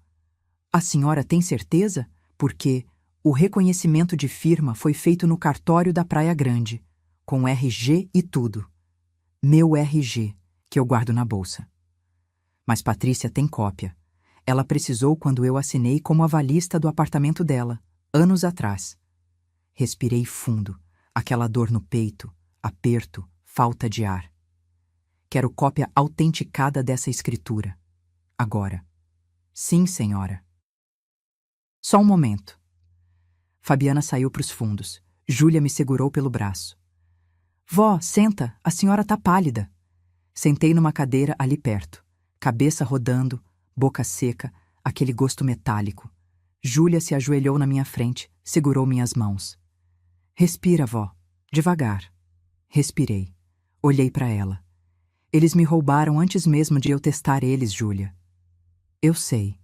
A senhora tem certeza? Porque o reconhecimento de firma foi feito no cartório da Praia Grande, com RG e tudo. Meu RG, que eu guardo na bolsa. Mas Patrícia tem cópia. Ela precisou quando eu assinei como avalista do apartamento dela, anos atrás. Respirei fundo. Aquela dor no peito, aperto, falta de ar. Quero cópia autenticada dessa escritura. Agora. Sim, senhora. Só um momento. Fabiana saiu para os fundos. Júlia me segurou pelo braço. Vó, senta, a senhora tá pálida. Sentei numa cadeira ali perto, cabeça rodando, boca seca, aquele gosto metálico. Júlia se ajoelhou na minha frente, segurou minhas mãos. Respira, vó. Devagar. Respirei. Olhei para ela. Eles me roubaram antes mesmo de eu testar eles, Júlia. Eu sei.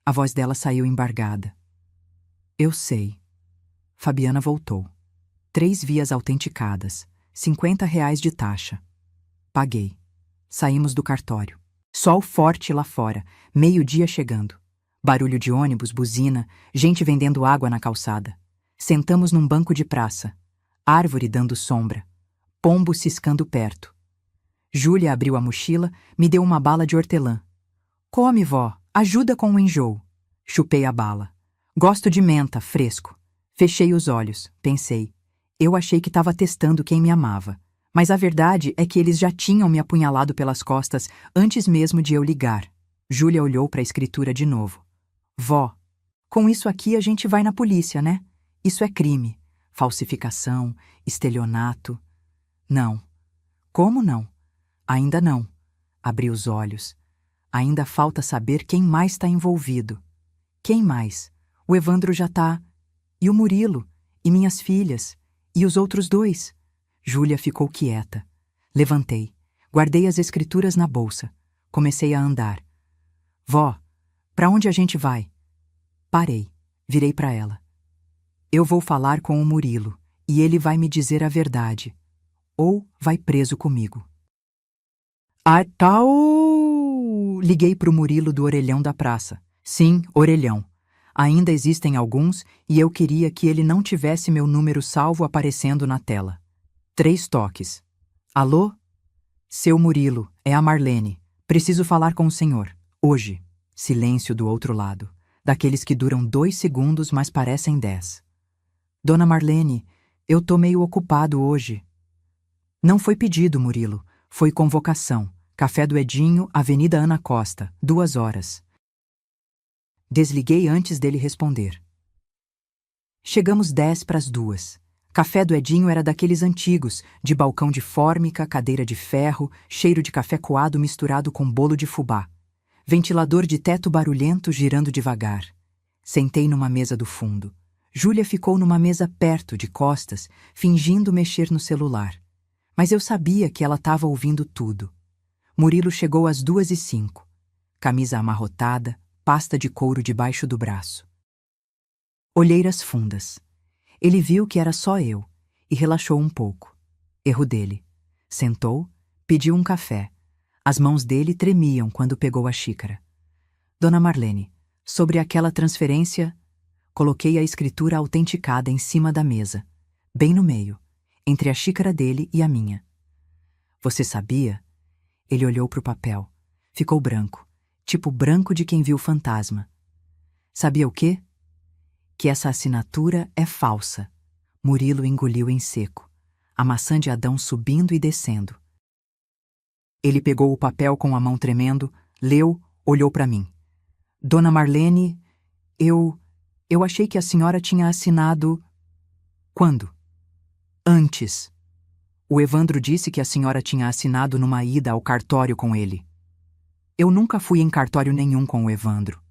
A voz dela saiu embargada. Eu sei. Fabiana voltou. 3 vias autenticadas, R$ 50 de taxa. Paguei. Saímos do cartório. Sol forte lá fora, meio-dia chegando. Barulho de ônibus, buzina, gente vendendo água na calçada. Sentamos num banco de praça. Árvore dando sombra. Pombo ciscando perto. Júlia abriu a mochila, me deu uma bala de hortelã. Come, vó, ajuda com o enjoo. Chupei a bala. Gosto de menta, fresco. Fechei os olhos, pensei. Eu achei que estava testando quem me amava. Mas a verdade é que eles já tinham me apunhalado pelas costas antes mesmo de eu ligar. Júlia olhou para a escritura de novo. Vó, com isso aqui a gente vai na polícia, né? Isso é crime. Falsificação, estelionato. Não. Como não? Ainda não. Abri os olhos. Ainda falta saber quem mais está envolvido. Quem mais? O Evandro já tá. E o Murilo? E minhas filhas? E os outros 2? Júlia ficou quieta. Levantei. Guardei as escrituras na bolsa. Comecei a andar. Vó, para onde a gente vai? Parei. Virei para ela. Eu vou falar com o Murilo e ele vai me dizer a verdade. Ou vai preso comigo. Ah, tal! Liguei pro Murilo do orelhão da praça. Sim, orelhão. Ainda existem alguns e eu queria que ele não tivesse meu número salvo aparecendo na tela. 3 toques. Alô? Seu Murilo, é a Marlene. Preciso falar com o senhor. Hoje. Silêncio do outro lado. Daqueles que duram 2 segundos, mas parecem 10. Dona Marlene, eu tô meio ocupado hoje. Não foi pedido, Murilo. Foi convocação. Café do Edinho, Avenida Ana Costa, 2 horas. Desliguei antes dele responder. Chegamos 1:50. Café do Edinho era daqueles antigos, de balcão de fórmica, cadeira de ferro, cheiro de café coado misturado com bolo de fubá. Ventilador de teto barulhento girando devagar. Sentei numa mesa do fundo. Júlia ficou numa mesa perto, de costas, fingindo mexer no celular. Mas eu sabia que ela estava ouvindo tudo. Murilo chegou às 2:05. Camisa amarrotada, pasta de couro debaixo do braço. Olheiras fundas. Ele viu que era só eu e relaxou um pouco. Erro dele. Sentou, pediu um café. As mãos dele tremiam quando pegou a xícara. Dona Marlene, sobre aquela transferência, coloquei a escritura autenticada em cima da mesa, bem no meio, entre a xícara dele e a minha. Você sabia? Ele olhou para o papel. Ficou branco, tipo branco de quem viu fantasma. Sabia o quê? Que essa assinatura é falsa. Murilo engoliu em seco, a maçã de Adão subindo e descendo. Ele pegou o papel com a mão tremendo, leu, olhou para mim. Dona Marlene, eu achei que a senhora tinha assinado... Quando? Antes. O Evandro disse que a senhora tinha assinado numa ida ao cartório com ele. Eu nunca fui em cartório nenhum com o Evandro.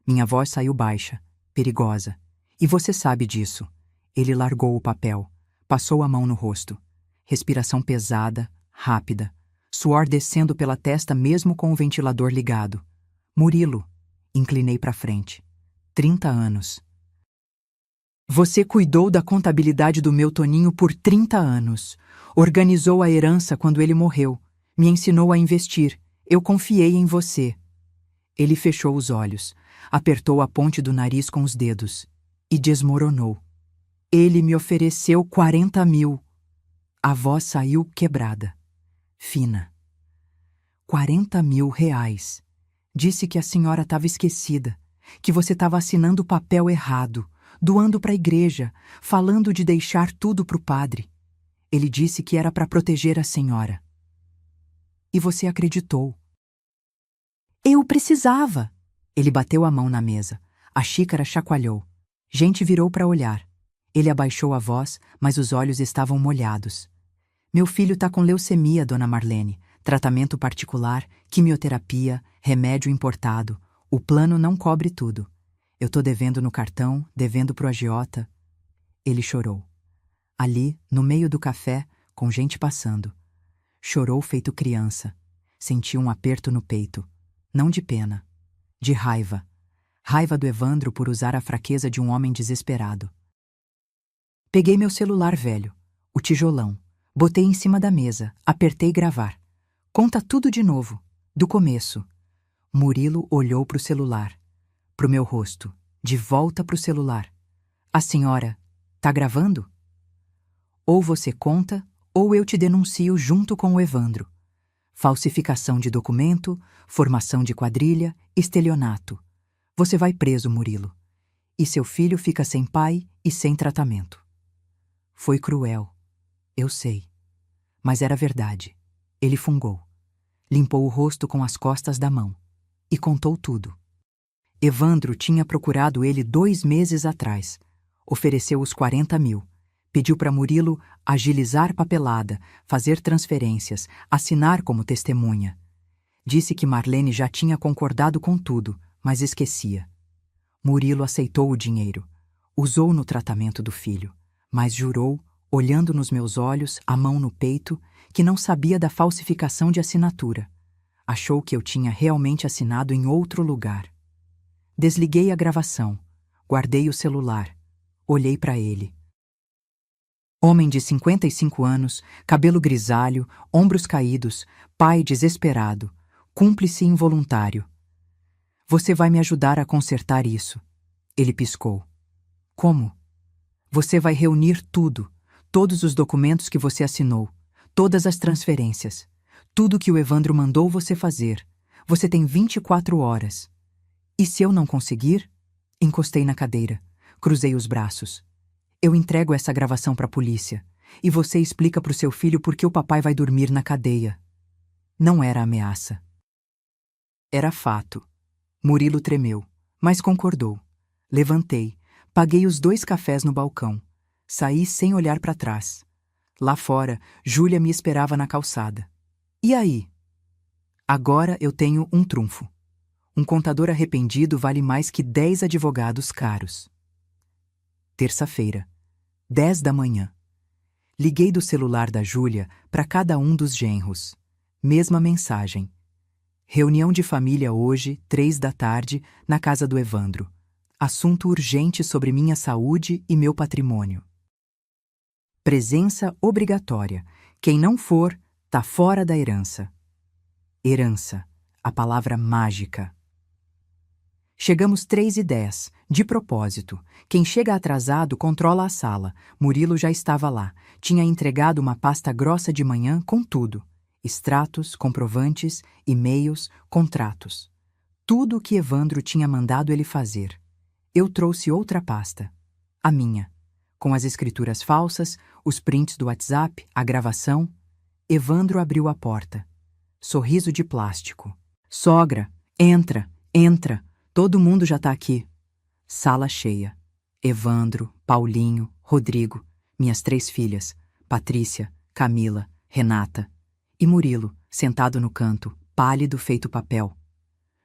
Minha voz saiu baixa, perigosa. E você sabe disso. Ele largou o papel, passou a mão no rosto. Respiração pesada, rápida. Suor descendo pela testa mesmo com o ventilador ligado. Murilo. Inclinei para frente. 30 anos. Você cuidou da contabilidade do meu Toninho por 30 anos. Organizou a herança quando ele morreu. Me ensinou a investir. Eu confiei em você. Ele fechou os olhos, apertou a ponte do nariz com os dedos e desmoronou. Ele me ofereceu 40 mil. A voz saiu quebrada, fina. 40 mil reais. Disse que a senhora estava esquecida, que você estava assinando o papel errado, doando para a igreja, falando de deixar tudo para o padre. Ele disse que era para proteger a senhora. E você acreditou. Eu precisava. Ele bateu a mão na mesa. A xícara chacoalhou. Gente virou para olhar. Ele abaixou a voz, mas os olhos estavam molhados. Meu filho tá com leucemia, dona Marlene. Tratamento particular, quimioterapia, remédio importado. O plano não cobre tudo. Eu tô devendo no cartão, devendo pro agiota. Ele chorou. Ali, no meio do café, com gente passando. Chorou feito criança. Sentiu um aperto no peito. Não de pena. De raiva. Raiva do Evandro por usar a fraqueza de um homem desesperado. Peguei meu celular velho, o tijolão. Botei em cima da mesa, apertei gravar. Conta tudo de novo, do começo. Murilo olhou pro celular. Pro meu rosto, de volta pro celular. A senhora, tá gravando? Ou você conta, ou eu te denuncio junto com o Evandro. Falsificação de documento, formação de quadrilha, estelionato. Você vai preso, Murilo. E seu filho fica sem pai e sem tratamento. Foi cruel, eu sei. Mas era verdade. Ele fungou. Limpou o rosto com as costas da mão. E contou tudo. Evandro tinha procurado ele 2 meses atrás. Ofereceu os 40 mil. Pediu para Murilo agilizar papelada, fazer transferências, assinar como testemunha. Disse que Marlene já tinha concordado com tudo, mas esquecia. Murilo aceitou o dinheiro. Usou no tratamento do filho, mas jurou, olhando nos meus olhos, a mão no peito, que não sabia da falsificação de assinatura. Achou que eu tinha realmente assinado em outro lugar. Desliguei a gravação, guardei o celular, olhei para ele. Homem de 55 anos, cabelo grisalho, ombros caídos, pai desesperado, cúmplice involuntário. Você vai me ajudar a consertar isso. Ele piscou. Como? Você vai reunir tudo, todos os documentos que você assinou, todas as transferências, tudo que o Evandro mandou você fazer. Você tem 24 horas. E se eu não conseguir? Encostei na cadeira, cruzei os braços. Eu entrego essa gravação para a polícia, e você explica para o seu filho por que o papai vai dormir na cadeia. Não era ameaça. Era fato. Murilo tremeu, mas concordou. Levantei, paguei os 2 cafés no balcão. Saí sem olhar para trás. Lá fora, Júlia me esperava na calçada. E aí? Agora eu tenho um trunfo. Um contador arrependido vale mais que 10 advogados caros. Terça-feira, 10 da manhã. Liguei do celular da Júlia para cada um dos genros. Mesma mensagem. Reunião de família hoje, 3 da tarde, na casa do Evandro. Assunto urgente sobre minha saúde e meu patrimônio. Presença obrigatória. Quem não for, tá fora da herança. Herança, a palavra mágica. Chegamos 3h10, de propósito. Quem chega atrasado controla a sala. Murilo já estava lá. Tinha entregado uma pasta grossa de manhã com tudo. Extratos, comprovantes, e-mails, contratos. Tudo o que Evandro tinha mandado ele fazer. Eu trouxe outra pasta. A minha. Com as escrituras falsas, os prints do WhatsApp, a gravação. Evandro abriu a porta. Sorriso de plástico. Sogra, entra, entra. Todo mundo já tá aqui. Sala cheia. Evandro, Paulinho, Rodrigo, minhas 3 filhas, Patrícia, Camila, Renata. E Murilo, sentado no canto, pálido feito papel.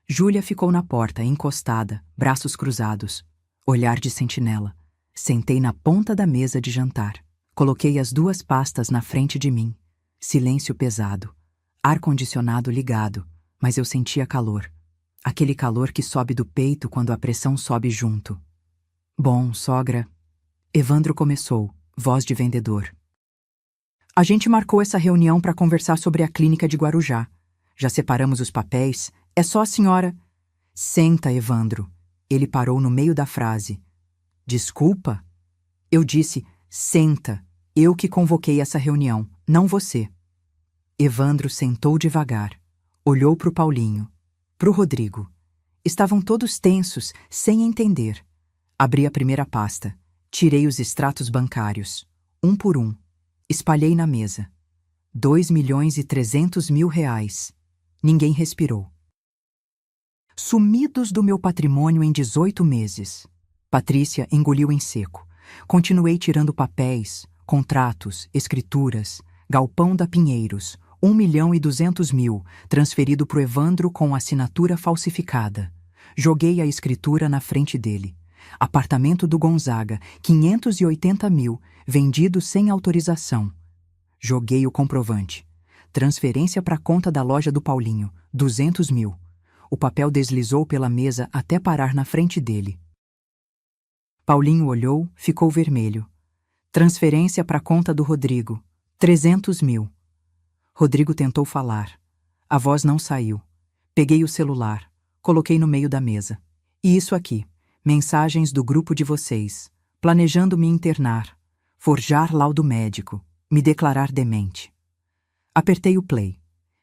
Júlia ficou na porta, encostada, braços cruzados. Olhar de sentinela. Sentei na ponta da mesa de jantar. Coloquei as 2 pastas na frente de mim. Silêncio pesado. Ar-condicionado ligado, mas eu sentia calor. Aquele calor que sobe do peito quando a pressão sobe junto. Bom, sogra. Evandro começou, voz de vendedor. A gente marcou essa reunião para conversar sobre a clínica de Guarujá. Já separamos os papéis. É só a senhora... Senta, Evandro. Ele parou no meio da frase. Desculpa? Eu disse, senta. Eu que convoquei essa reunião, não você. Evandro sentou devagar. Olhou para o Paulinho. Pro Rodrigo. Estavam todos tensos, sem entender. Abri a primeira pasta. Tirei os extratos bancários, um por um. Espalhei na mesa. 2.300.000 reais. Ninguém respirou. Sumidos do meu patrimônio em 18 meses. Patrícia engoliu em seco. Continuei tirando papéis, contratos, escrituras, galpão da Pinheiros, 1.200.000, transferido pro Evandro com assinatura falsificada. Joguei a escritura na frente dele. Apartamento do Gonzaga, 580.000, vendido sem autorização. Joguei o comprovante. Transferência para a conta da loja do Paulinho, 200.000. O papel deslizou pela mesa até parar na frente dele. Paulinho olhou, ficou vermelho. Transferência para a conta do Rodrigo, 300.000. Rodrigo tentou falar. A voz não saiu. Peguei o celular, coloquei no meio da mesa. E isso aqui, mensagens do grupo de vocês, planejando me internar, forjar laudo médico, me declarar demente. Apertei o play.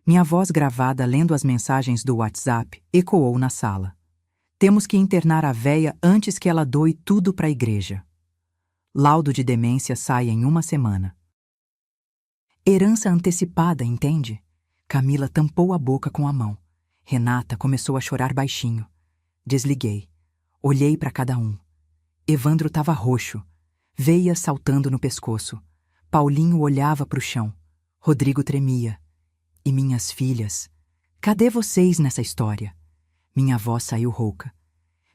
Minha voz gravada lendo as mensagens do WhatsApp ecoou na sala. Temos que internar a véia antes que ela doe tudo para a igreja. Laudo de demência sai em 1 semana. Herança antecipada, entende? Camila tampou a boca com a mão. Renata começou a chorar baixinho. Desliguei. Olhei para cada um. Evandro estava roxo, veias saltando no pescoço. Paulinho olhava para o chão. Rodrigo tremia. E minhas filhas? Cadê vocês nessa história? Minha voz saiu rouca.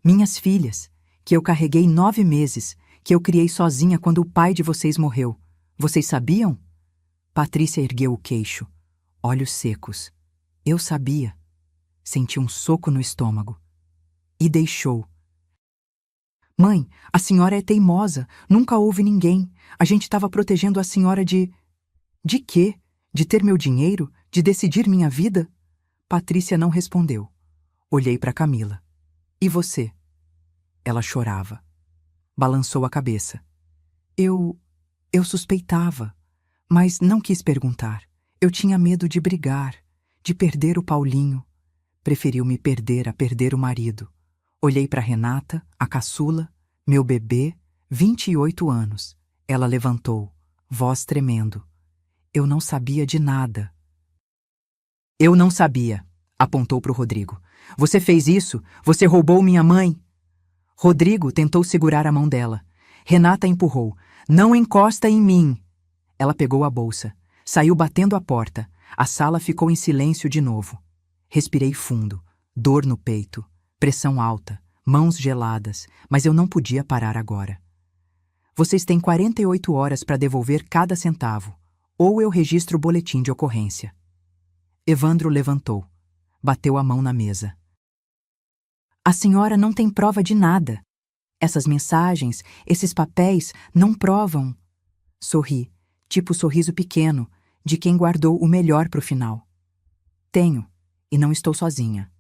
Minhas filhas, que eu carreguei 9 meses, que eu criei sozinha quando o pai de vocês morreu. Vocês sabiam? Patrícia ergueu o queixo, olhos secos. Eu sabia. Senti um soco no estômago. E deixou. Mãe, a senhora é teimosa. Nunca houve ninguém. A gente estava protegendo a senhora de... De quê? De ter meu dinheiro? De decidir minha vida? Patrícia não respondeu. Olhei para Camila. E você? Ela chorava. Balançou a cabeça. Eu suspeitava, mas não quis perguntar. Eu tinha medo de brigar, de perder o Paulinho. Preferiu me perder a perder o marido. Olhei para Renata, a caçula, meu bebê, 28 anos. Ela levantou, voz tremendo. Eu não sabia de nada. Eu não sabia, apontou para o Rodrigo. Você fez isso? Você roubou minha mãe? Rodrigo tentou segurar a mão dela. Renata empurrou. Não encosta em mim. Ela pegou a bolsa. Saiu batendo a porta. A sala ficou em silêncio de novo. Respirei fundo. Dor no peito. Pressão alta. Mãos geladas. Mas eu não podia parar agora. Vocês têm 48 horas para devolver cada centavo. Ou eu registro o boletim de ocorrência. Evandro levantou. Bateu a mão na mesa. A senhora não tem prova de nada. Essas mensagens, esses papéis, não provam. Sorri, tipo sorriso pequeno, de quem guardou o melhor para o final. Tenho, e não estou sozinha.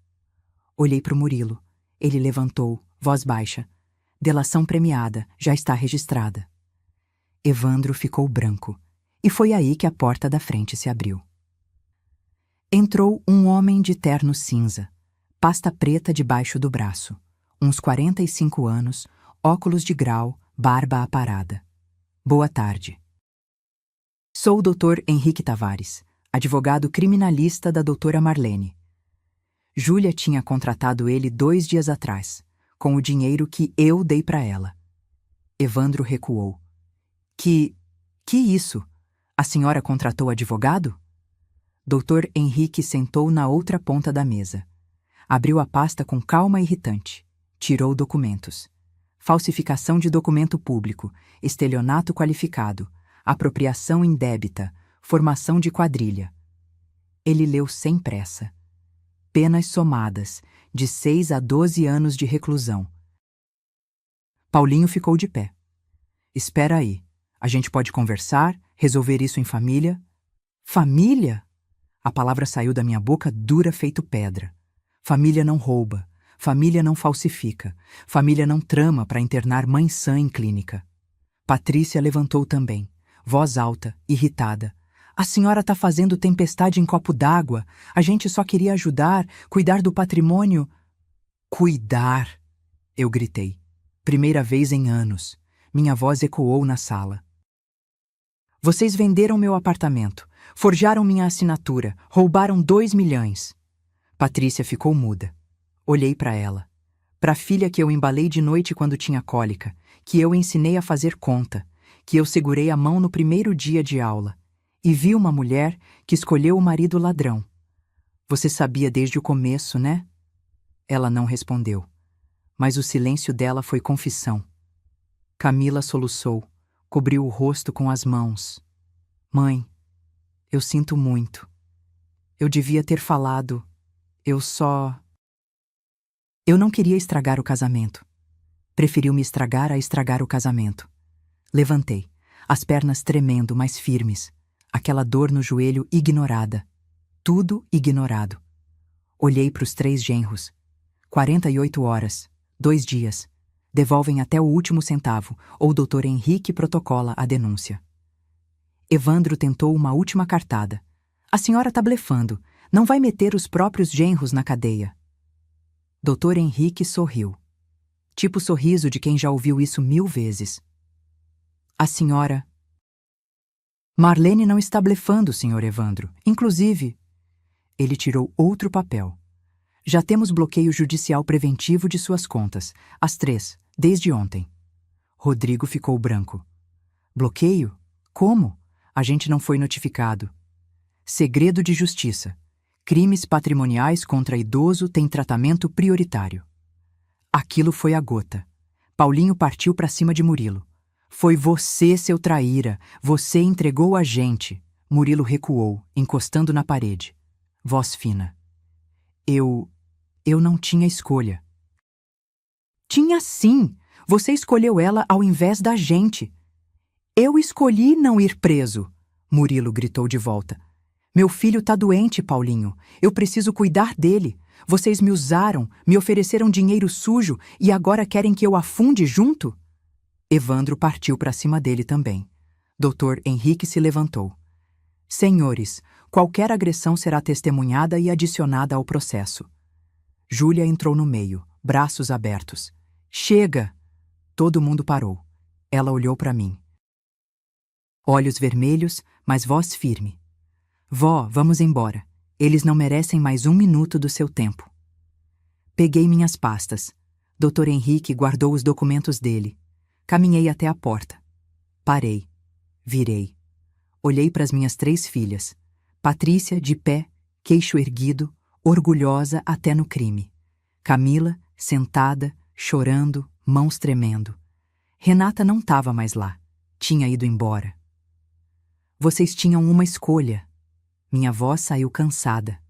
Olhei para o Murilo. Ele levantou, voz baixa. Delação premiada, já está registrada. Evandro ficou branco, e foi aí que a porta da frente se abriu. Entrou um homem de terno cinza, pasta preta debaixo do braço, uns 45 anos, óculos de grau, barba aparada. Boa tarde. Sou o Dr. Henrique Tavares, advogado criminalista da doutora Marlene. Júlia tinha contratado ele 2 dias atrás, com o dinheiro que eu dei para ela. Evandro recuou. Que isso? A senhora contratou advogado? Dr. Henrique sentou na outra ponta da mesa. Abriu a pasta com calma irritante. Tirou documentos. Falsificação de documento público, estelionato qualificado, apropriação indébita, formação de quadrilha. Ele leu sem pressa. Penas somadas, de 6 a 12 anos de reclusão. Paulinho ficou de pé. Espera aí. A gente pode conversar, resolver isso em família? Família? A palavra saiu da minha boca dura feito pedra. Família não rouba. Família não falsifica. Família não trama para internar mãe sã em clínica. Patrícia levantou também, voz alta, irritada. A senhora está fazendo tempestade em copo d'água. A gente só queria ajudar, cuidar do patrimônio. Cuidar! Eu gritei. Primeira vez em anos, minha voz ecoou na sala. Vocês venderam meu apartamento, forjaram minha assinatura, roubaram 2 milhões. Patrícia ficou muda. Olhei para ela. Para a filha que eu embalei de noite quando tinha cólica, que eu ensinei a fazer conta, que eu segurei a mão no primeiro dia de aula, e vi uma mulher que escolheu o marido ladrão. Você sabia desde o começo, né? Ela não respondeu, mas o silêncio dela foi confissão. Camila soluçou, cobriu o rosto com as mãos. Mãe, eu sinto muito. Eu devia ter falado. Eu não queria estragar o casamento. Preferiu me estragar a estragar o casamento. Levantei, as pernas tremendo, mas firmes. Aquela dor no joelho ignorada. Tudo ignorado. Olhei para os 3 genros. 48 horas, 2 dias. Devolvem até o último centavo, ou o Dr. Henrique protocola a denúncia. Evandro tentou uma última cartada. A senhora tá blefando. Não vai meter os próprios genros na cadeia. Dr. Henrique sorriu. Tipo o sorriso de quem já ouviu isso 1000 vezes. A senhora... Marlene não está blefando, Sr. Evandro. Inclusive... Ele tirou outro papel. Já temos bloqueio judicial preventivo de suas contas. As 3, desde ontem. Rodrigo ficou branco. Bloqueio? Como? A gente não foi notificado. Segredo de justiça. Crimes patrimoniais contra idoso têm tratamento prioritário. Aquilo foi a gota. Paulinho partiu para cima de Murilo. Foi você, seu traíra. Você entregou a gente. Murilo recuou, encostando na parede. Voz fina. Eu não tinha escolha. Tinha sim. Você escolheu ela ao invés da gente. Eu escolhi não ir preso. Murilo gritou de volta. Meu filho tá doente, Paulinho. Eu preciso cuidar dele. Vocês me usaram, me ofereceram dinheiro sujo e agora querem que eu afunde junto? Evandro partiu para cima dele também. Dr. Henrique se levantou. Senhores, qualquer agressão será testemunhada e adicionada ao processo. Júlia entrou no meio, braços abertos. Chega! Todo mundo parou. Ela olhou para mim. Olhos vermelhos, mas voz firme. Vó, vamos embora. Eles não merecem mais 1 minuto do seu tempo. Peguei minhas pastas. Dr. Henrique guardou os documentos dele. Caminhei até a porta. Parei. Virei. Olhei para as minhas 3 filhas. Patrícia, de pé, queixo erguido, orgulhosa até no crime. Camila, sentada, chorando, mãos tremendo. Renata não estava mais lá. Tinha ido embora. Vocês tinham uma escolha. Minha voz saiu cansada.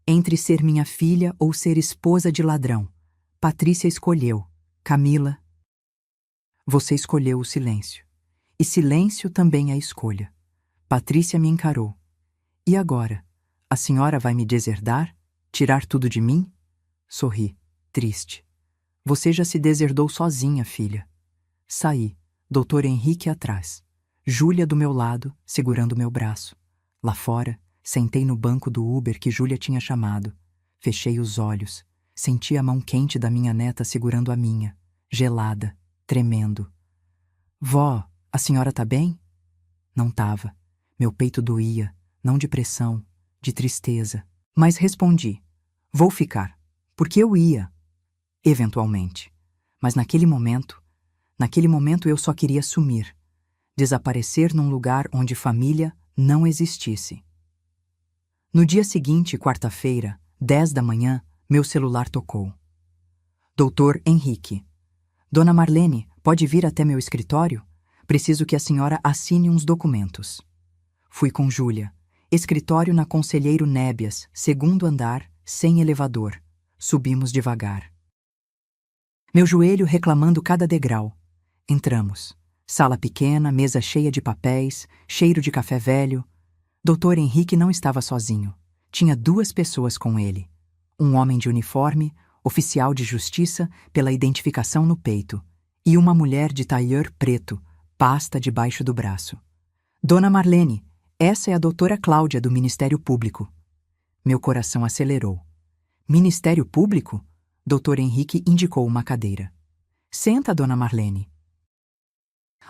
Entre ser minha filha ou ser esposa de ladrão. Patrícia escolheu. Camila. Você escolheu o silêncio. E silêncio também é escolha. Patrícia me encarou. E agora? A senhora vai me deserdar? Tirar tudo de mim? Sorri, triste. Você já se deserdou sozinha, filha. Saí, Dr. Henrique atrás. Júlia do meu lado, segurando meu braço. Lá fora, sentei no banco do Uber que Júlia tinha chamado. Fechei os olhos. Senti a mão quente da minha neta segurando a minha, gelada, tremendo. Vó, a senhora tá bem? Não tava. Meu peito doía, não de pressão, de tristeza. Mas respondi. Vou ficar. Porque eu ia. Eventualmente. Mas naquele momento eu só queria sumir. Desaparecer num lugar onde família não existisse. No dia seguinte, quarta-feira, 10 da manhã, meu celular tocou. Doutor Henrique. Dona Marlene, pode vir até meu escritório? Preciso que a senhora assine uns documentos. Fui com Júlia. Escritório na Conselheiro Nébias, 2º andar, sem elevador. Subimos devagar. Meu joelho reclamando cada degrau. Entramos. Sala pequena, mesa cheia de papéis, cheiro de café velho. Dr. Henrique não estava sozinho. Tinha 2 pessoas com ele. Um homem de uniforme, oficial de justiça pela identificação no peito, e uma mulher de tailleur preto, pasta debaixo do braço. Dona Marlene, essa é a doutora Cláudia do Ministério Público. Meu coração acelerou. Ministério Público? Dr. Henrique indicou uma cadeira. Senta, dona Marlene.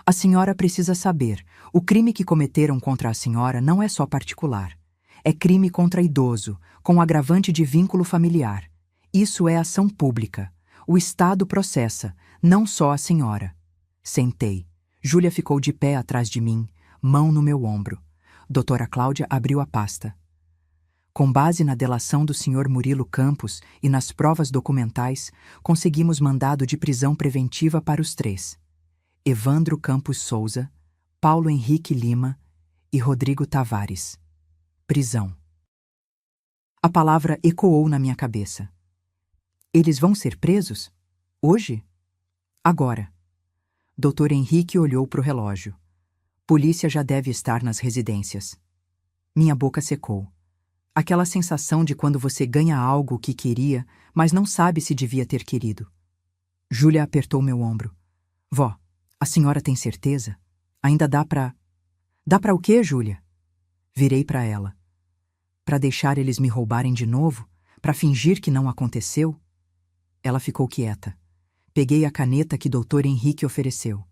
A senhora precisa saber, o crime que cometeram contra a senhora não é só particular. É crime contra idoso, com agravante de vínculo familiar. Isso é ação pública. O Estado processa, não só a senhora. Sentei. Júlia ficou de pé atrás de mim, mão no meu ombro. Doutora Cláudia abriu a pasta. Com base na delação do Sr. Murilo Campos e nas provas documentais, conseguimos mandado de prisão preventiva para os três: Evandro Campos Souza, Paulo Henrique Lima e Rodrigo Tavares. Prisão. A palavra ecoou na minha cabeça. Eles vão ser presos? Hoje? Agora. Dr. Henrique olhou para o relógio. Polícia já deve estar nas residências. Minha boca secou. Aquela sensação de quando você ganha algo que queria, mas não sabe se devia ter querido. Júlia apertou meu ombro. Vó, a senhora tem certeza? Ainda dá pra... Dá pra o quê, Júlia? Virei para ela. Para deixar eles me roubarem de novo? Para fingir que não aconteceu? Ela ficou quieta. Peguei a caneta que Dr. Henrique ofereceu.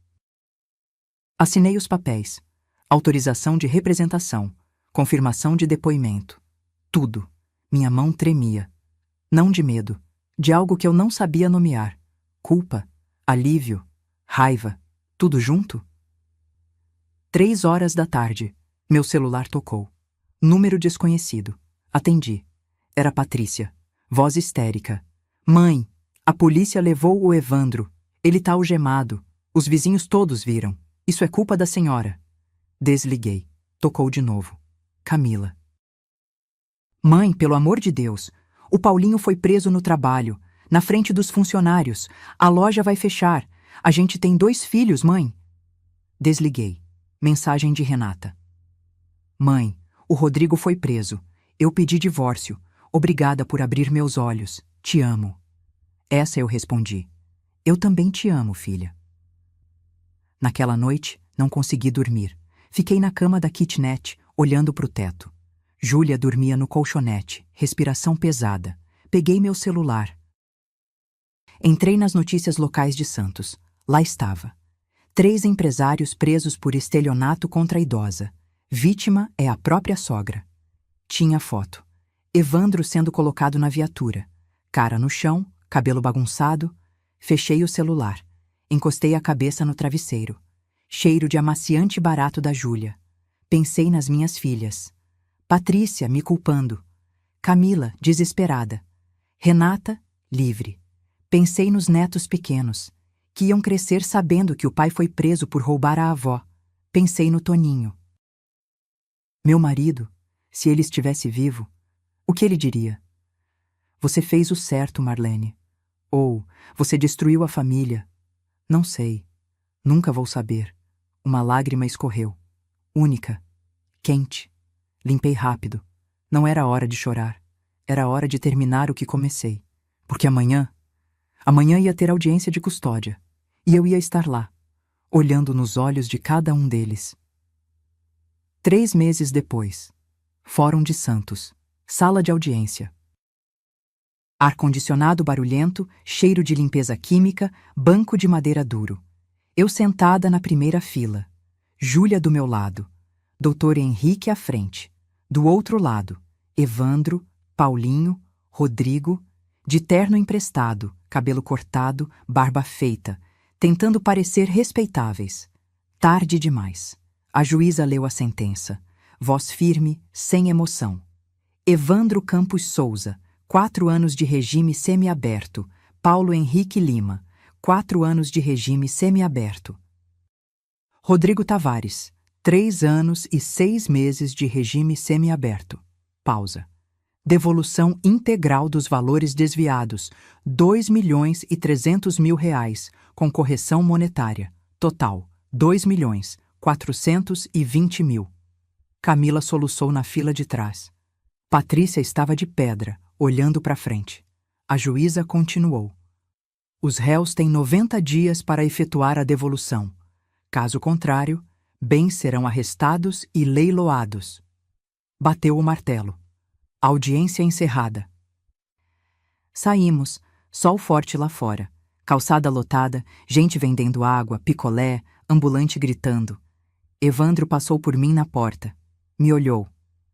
Assinei os papéis. Autorização de representação. Confirmação de depoimento. Tudo. Minha mão tremia. Não de medo. De algo que eu não sabia nomear. Culpa. Alívio. Raiva. Tudo junto? 3 horas da tarde. Meu celular tocou. Número desconhecido. Atendi. Era Patrícia. Voz histérica. Mãe, a polícia levou o Evandro. Ele tá algemado. Os vizinhos todos viram. Isso é culpa da senhora. Desliguei. Tocou de novo. Camila. Mãe, pelo amor de Deus. O Paulinho foi preso no trabalho. Na frente dos funcionários. A loja vai fechar. A gente tem 2 filhos, mãe. Desliguei. Mensagem de Renata. Mãe, o Rodrigo foi preso. Eu pedi divórcio. Obrigada por abrir meus olhos. Te amo. Essa eu respondi. Eu também te amo, filha. Naquela noite, não consegui dormir. Fiquei na cama da kitnet, olhando para o teto. Júlia dormia no colchonete, respiração pesada. Peguei meu celular. Entrei nas notícias locais de Santos. Lá estava. 3 empresários presos por estelionato contra a idosa. Vítima é a própria sogra. Tinha foto. Evandro sendo colocado na viatura. Cara no chão, cabelo bagunçado. Fechei o celular. Encostei a cabeça no travesseiro. Cheiro de amaciante barato da Júlia. Pensei nas minhas filhas. Patrícia me culpando. Camila, desesperada. Renata, livre. Pensei nos netos pequenos, que iam crescer sabendo que o pai foi preso por roubar a avó. Pensei no Toninho. Meu marido, se ele estivesse vivo, o que ele diria? Você fez o certo, Marlene. Ou, você destruiu a família. Não sei. Nunca vou saber. Uma lágrima escorreu. Única. Quente. Limpei rápido. Não era hora de chorar. Era hora de terminar o que comecei. Porque amanhã ia ter audiência de custódia. E eu ia estar lá, olhando nos olhos de cada um deles. 3 meses depois. Fórum de Santos. Sala de audiência. Ar-condicionado barulhento, cheiro de limpeza química, banco de madeira duro. Eu sentada na primeira fila. Júlia do meu lado. Dr. Henrique à frente. Do outro lado, Evandro, Paulinho, Rodrigo, de terno emprestado, cabelo cortado, barba feita, tentando parecer respeitáveis. Tarde demais. A juíza leu a sentença. Voz firme, sem emoção. Evandro Campos Souza, 4 anos de regime semiaberto. Paulo Henrique Lima, 4 anos de regime semiaberto. Rodrigo Tavares, 3 anos e 6 meses de regime semiaberto. Pausa. Devolução integral dos valores desviados, R$ 2.300.000, com correção monetária. Total, R$ 2.420.000. Camila soluçou na fila de trás. Patrícia estava de pedra, olhando para frente. A juíza continuou. Os réus têm 90 dias para efetuar a devolução. Caso contrário, bens serão arrestados e leiloados. Bateu o martelo. Audiência encerrada. Saímos, sol forte lá fora. Calçada lotada, gente vendendo água, picolé, ambulante gritando. Evandro passou por mim na porta. Me olhou.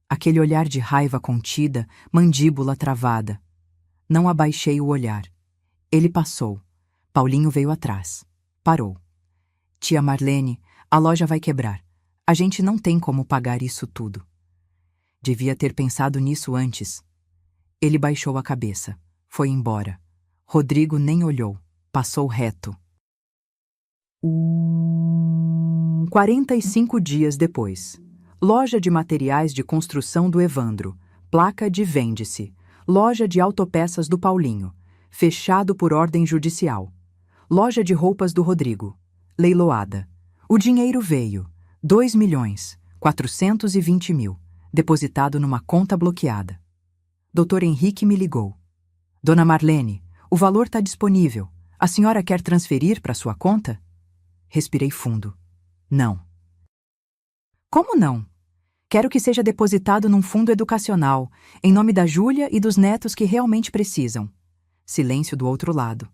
Aquele olhar de raiva contida, mandíbula travada. Não abaixei o olhar. Ele passou. Paulinho veio atrás. Parou. Tia Marlene, a loja vai quebrar. A gente não tem como pagar isso tudo. Devia ter pensado nisso antes. Ele baixou a cabeça. Foi embora. Rodrigo nem olhou. Passou reto. 45 dias depois. Loja de materiais de construção do Evandro. Placa de vende-se. Loja de autopeças do Paulinho. Fechado por ordem judicial. Loja de roupas do Rodrigo. Leiloada. O dinheiro veio. 2.420.000. Depositado numa conta bloqueada. Dr. Henrique me ligou. Dona Marlene, o valor está disponível. A senhora quer transferir para sua conta? Respirei fundo. Não. Como não? Quero que seja depositado num fundo educacional, em nome da Júlia e dos netos que realmente precisam. Silêncio do outro lado.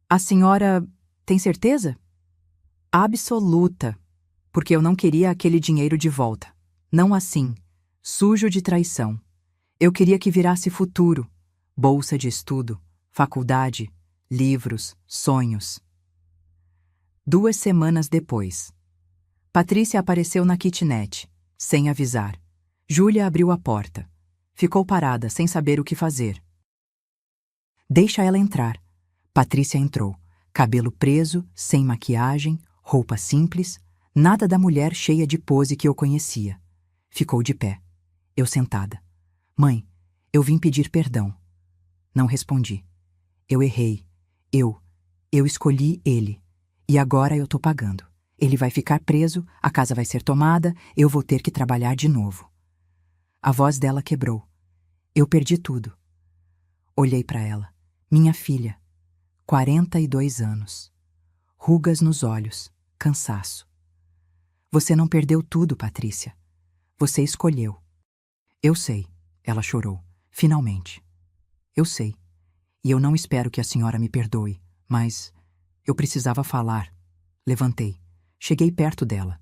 A senhora tem certeza? Absoluta. Porque eu não queria aquele dinheiro de volta. Não assim, sujo de traição. Eu queria que virasse futuro, bolsa de estudo, faculdade, livros, sonhos. 2 semanas depois. Patrícia apareceu na kitnet, sem avisar. Júlia abriu a porta. Ficou parada, sem saber o que fazer. Deixa ela entrar. Patrícia entrou. Cabelo preso, sem maquiagem, roupa simples, nada da mulher cheia de pose que eu conhecia. Ficou de pé. Eu sentada. Mãe, eu vim pedir perdão. Não respondi. Eu errei. Eu escolhi ele. E agora eu tô pagando. Ele vai ficar preso, a casa vai ser tomada, eu vou ter que trabalhar de novo. A voz dela quebrou. Eu perdi tudo. Olhei para ela. Minha filha. 42 anos. Rugas nos olhos. Cansaço. Você não perdeu tudo, Patrícia. Você escolheu. Eu sei. Ela chorou. Finalmente. Eu sei. E eu não espero que a senhora me perdoe, mas eu precisava falar. Levantei. Cheguei perto dela.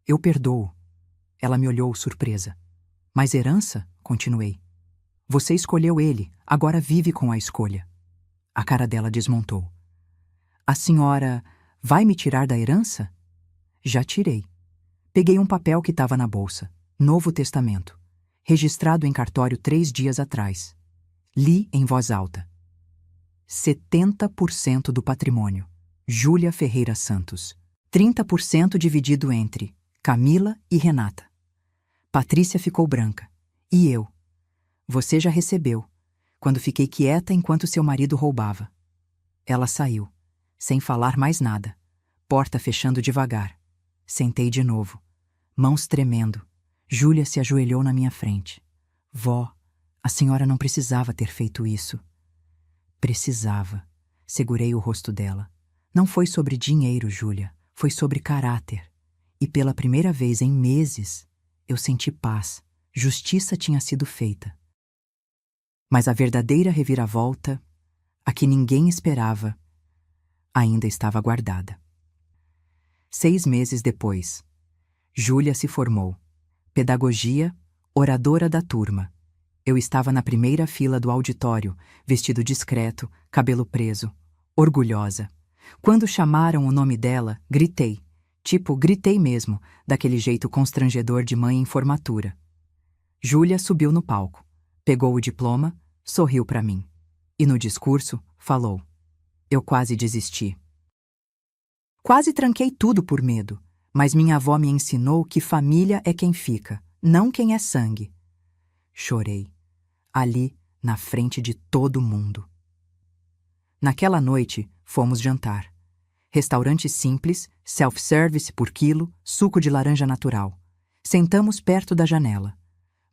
Eu perdoo. Ela me olhou surpresa. Mas herança? Continuei. Você escolheu ele, agora vive com a escolha. A cara dela desmontou. A senhora vai me tirar da herança? Já tirei. Peguei um papel que estava na bolsa. Novo Testamento. Registrado em cartório 3 dias atrás. Li em voz alta. 70% do patrimônio. Júlia Ferreira Santos. 30% dividido entre Camila e Renata. Patrícia ficou branca. E eu? Você já recebeu, quando fiquei quieta enquanto seu marido roubava. Ela saiu, sem falar mais nada. Porta fechando devagar. Sentei de novo. Mãos tremendo. Júlia se ajoelhou na minha frente. Vó, a senhora não precisava ter feito isso. Precisava. Segurei o rosto dela. Não foi sobre dinheiro, Júlia. Foi sobre caráter. E pela primeira vez em meses, eu senti paz. Justiça tinha sido feita. Mas a verdadeira reviravolta, a que ninguém esperava, ainda estava guardada. 6 meses depois, Júlia se formou. Pedagogia, oradora da turma. Eu estava na primeira fila do auditório, vestido discreto, cabelo preso, orgulhosa. Quando chamaram o nome dela, gritei. Gritei mesmo, daquele jeito constrangedor de mãe em formatura. Júlia subiu no palco, pegou o diploma, sorriu para mim. E no discurso, falou. Eu quase desisti. Quase tranquei tudo por medo, mas minha avó me ensinou que família é quem fica, não quem é sangue. Chorei, ali, na frente de todo mundo. Naquela noite, fomos jantar. Restaurante simples, self-service por quilo, suco de laranja natural. Sentamos perto da janela.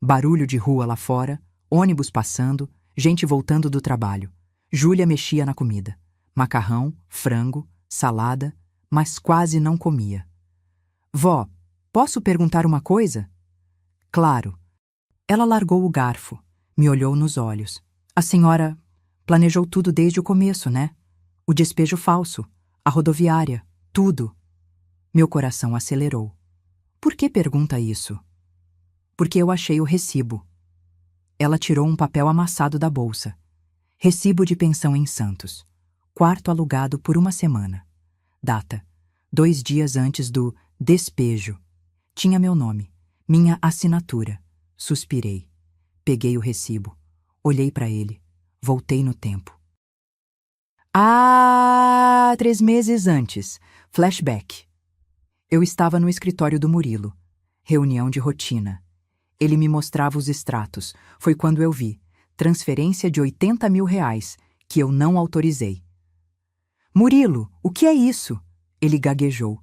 Barulho de rua lá fora, ônibus passando, gente voltando do trabalho. Júlia mexia na comida. Macarrão, frango, salada, mas quase não comia. Vó, posso perguntar uma coisa? Claro. Ela largou o garfo, me olhou nos olhos. A senhora planejou tudo desde o começo, né? O o despejo falso, a rodoviária, tudo. Meu coração acelerou. Por que pergunta isso? Porque eu achei o recibo. Ela tirou um papel amassado da bolsa. Recibo de pensão em Santos. Quarto alugado por 1 semana. Data: 2 dias antes do despejo. Tinha meu nome, minha assinatura. Suspirei. Peguei o recibo. Olhei para ele. Voltei no tempo. 3 meses antes. Flashback. Eu estava no escritório do Murilo. Reunião de rotina. Ele me mostrava os extratos. Foi quando eu vi. Transferência de R$80 mil, que eu não autorizei. Murilo, o que é isso? Ele gaguejou.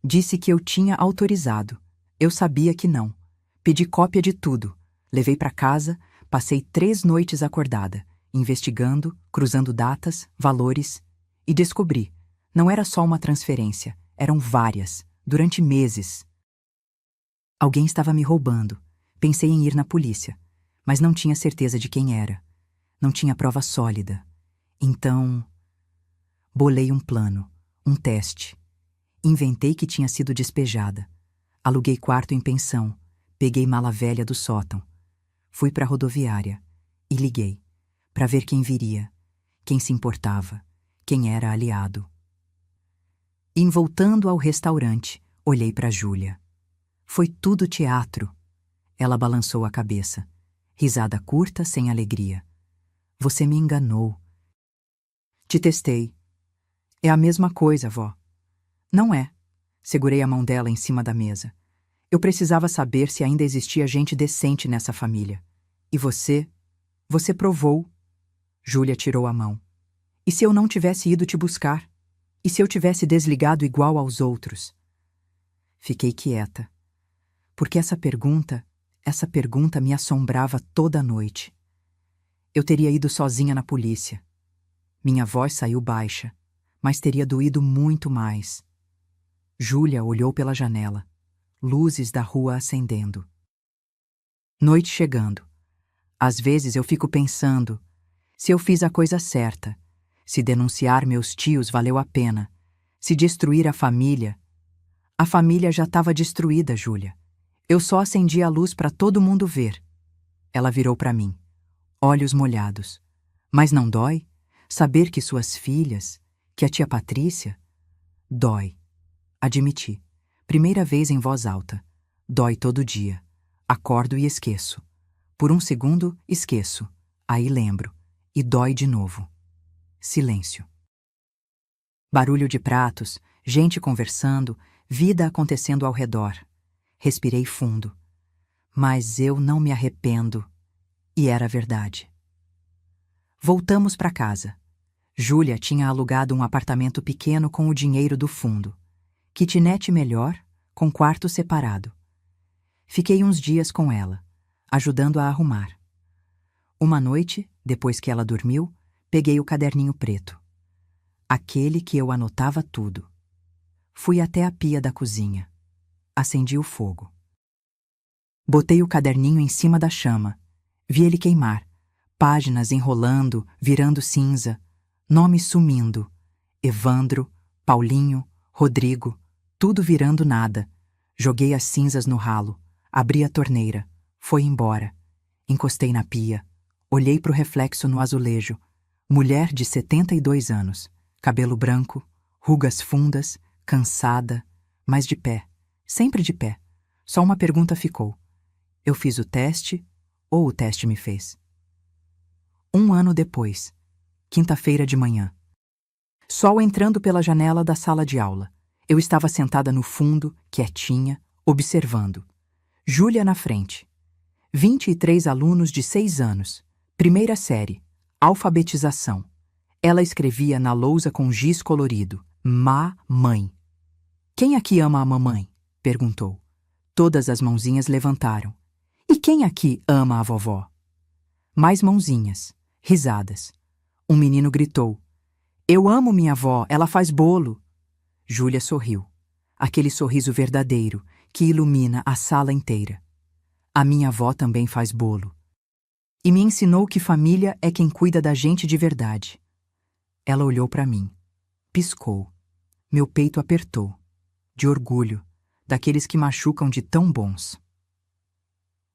Disse que eu tinha autorizado. Eu sabia que não. Pedi cópia de tudo. Levei para casa, passei 3 noites acordada, investigando, cruzando datas, valores, e descobri. Não era só uma transferência, eram várias, durante meses. Alguém estava me roubando. Pensei em ir na polícia, mas não tinha certeza de quem era. Não tinha prova sólida. Então, bolei um plano, um teste. Inventei que tinha sido despejada. Aluguei quarto em pensão. Peguei mala velha do sótão. Fui para a rodoviária e liguei, para ver quem viria, quem se importava, quem era aliado. E voltando ao restaurante, olhei para Júlia. Foi tudo teatro. Ela balançou a cabeça. Risada curta, sem alegria. Você me enganou. Te testei. É a mesma coisa, vó. Não é. Segurei a mão dela em cima da mesa. Eu precisava saber se ainda existia gente decente nessa família. E você provou. Júlia tirou a mão. E se eu não tivesse ido te buscar? E se eu tivesse desligado igual aos outros? Fiquei quieta. Porque essa pergunta me assombrava toda a noite. Eu teria ido sozinha na polícia. Minha voz saiu baixa, mas teria doído muito mais. Júlia olhou pela janela. Luzes da rua acendendo. Noite chegando. Às vezes eu fico pensando, se eu fiz a coisa certa, se denunciar meus tios valeu a pena, se destruir a família já estava destruída, Júlia. Eu só acendi a luz para todo mundo ver. Ela virou para mim, olhos molhados. Mas não dói? Saber que suas filhas, que a tia Patrícia... Dói. Admiti. Primeira vez em voz alta. Dói todo dia. Acordo e esqueço. Por 1 segundo, esqueço. Aí lembro. E dói de novo. Silêncio. Barulho de pratos, gente conversando, vida acontecendo ao redor. Respirei fundo. Mas eu não me arrependo. E era verdade. Voltamos para casa. Júlia tinha alugado um apartamento pequeno com o dinheiro do fundo. Kitnet melhor, com quarto separado. Fiquei uns dias com ela, ajudando a arrumar. Uma noite, depois que ela dormiu, peguei o caderninho preto. Aquele que eu anotava tudo. Fui até a pia da cozinha. Acendi o fogo. Botei o caderninho em cima da chama. Vi ele queimar. Páginas enrolando, virando cinza. Nomes sumindo. Evandro, Paulinho, Rodrigo. Tudo virando nada. Joguei as cinzas no ralo. Abri a torneira. Foi embora. Encostei na pia. Olhei para o reflexo no azulejo. Mulher de 72 anos. Cabelo branco. Rugas fundas. Cansada. Mas de pé. Sempre de pé. Só uma pergunta ficou. Eu fiz o teste ou o teste me fez? 1 ano depois. Quinta-feira de manhã. Sol entrando pela janela da sala de aula. Eu estava sentada no fundo, quietinha, observando. Júlia na frente. 23 alunos de 6 anos. Primeira série. Alfabetização. Ela escrevia na lousa com giz colorido. Mãe. Quem aqui ama a mamãe? Perguntou. Todas as mãozinhas levantaram. E quem aqui ama a vovó? Mais mãozinhas. Risadas. Um menino gritou. Eu amo minha avó, ela faz bolo. Júlia sorriu. Aquele sorriso verdadeiro que ilumina a sala inteira. A minha avó também faz bolo. E me ensinou que família é quem cuida da gente de verdade. Ela olhou para mim. Piscou. Meu peito apertou. De orgulho, daqueles que machucam de tão bons.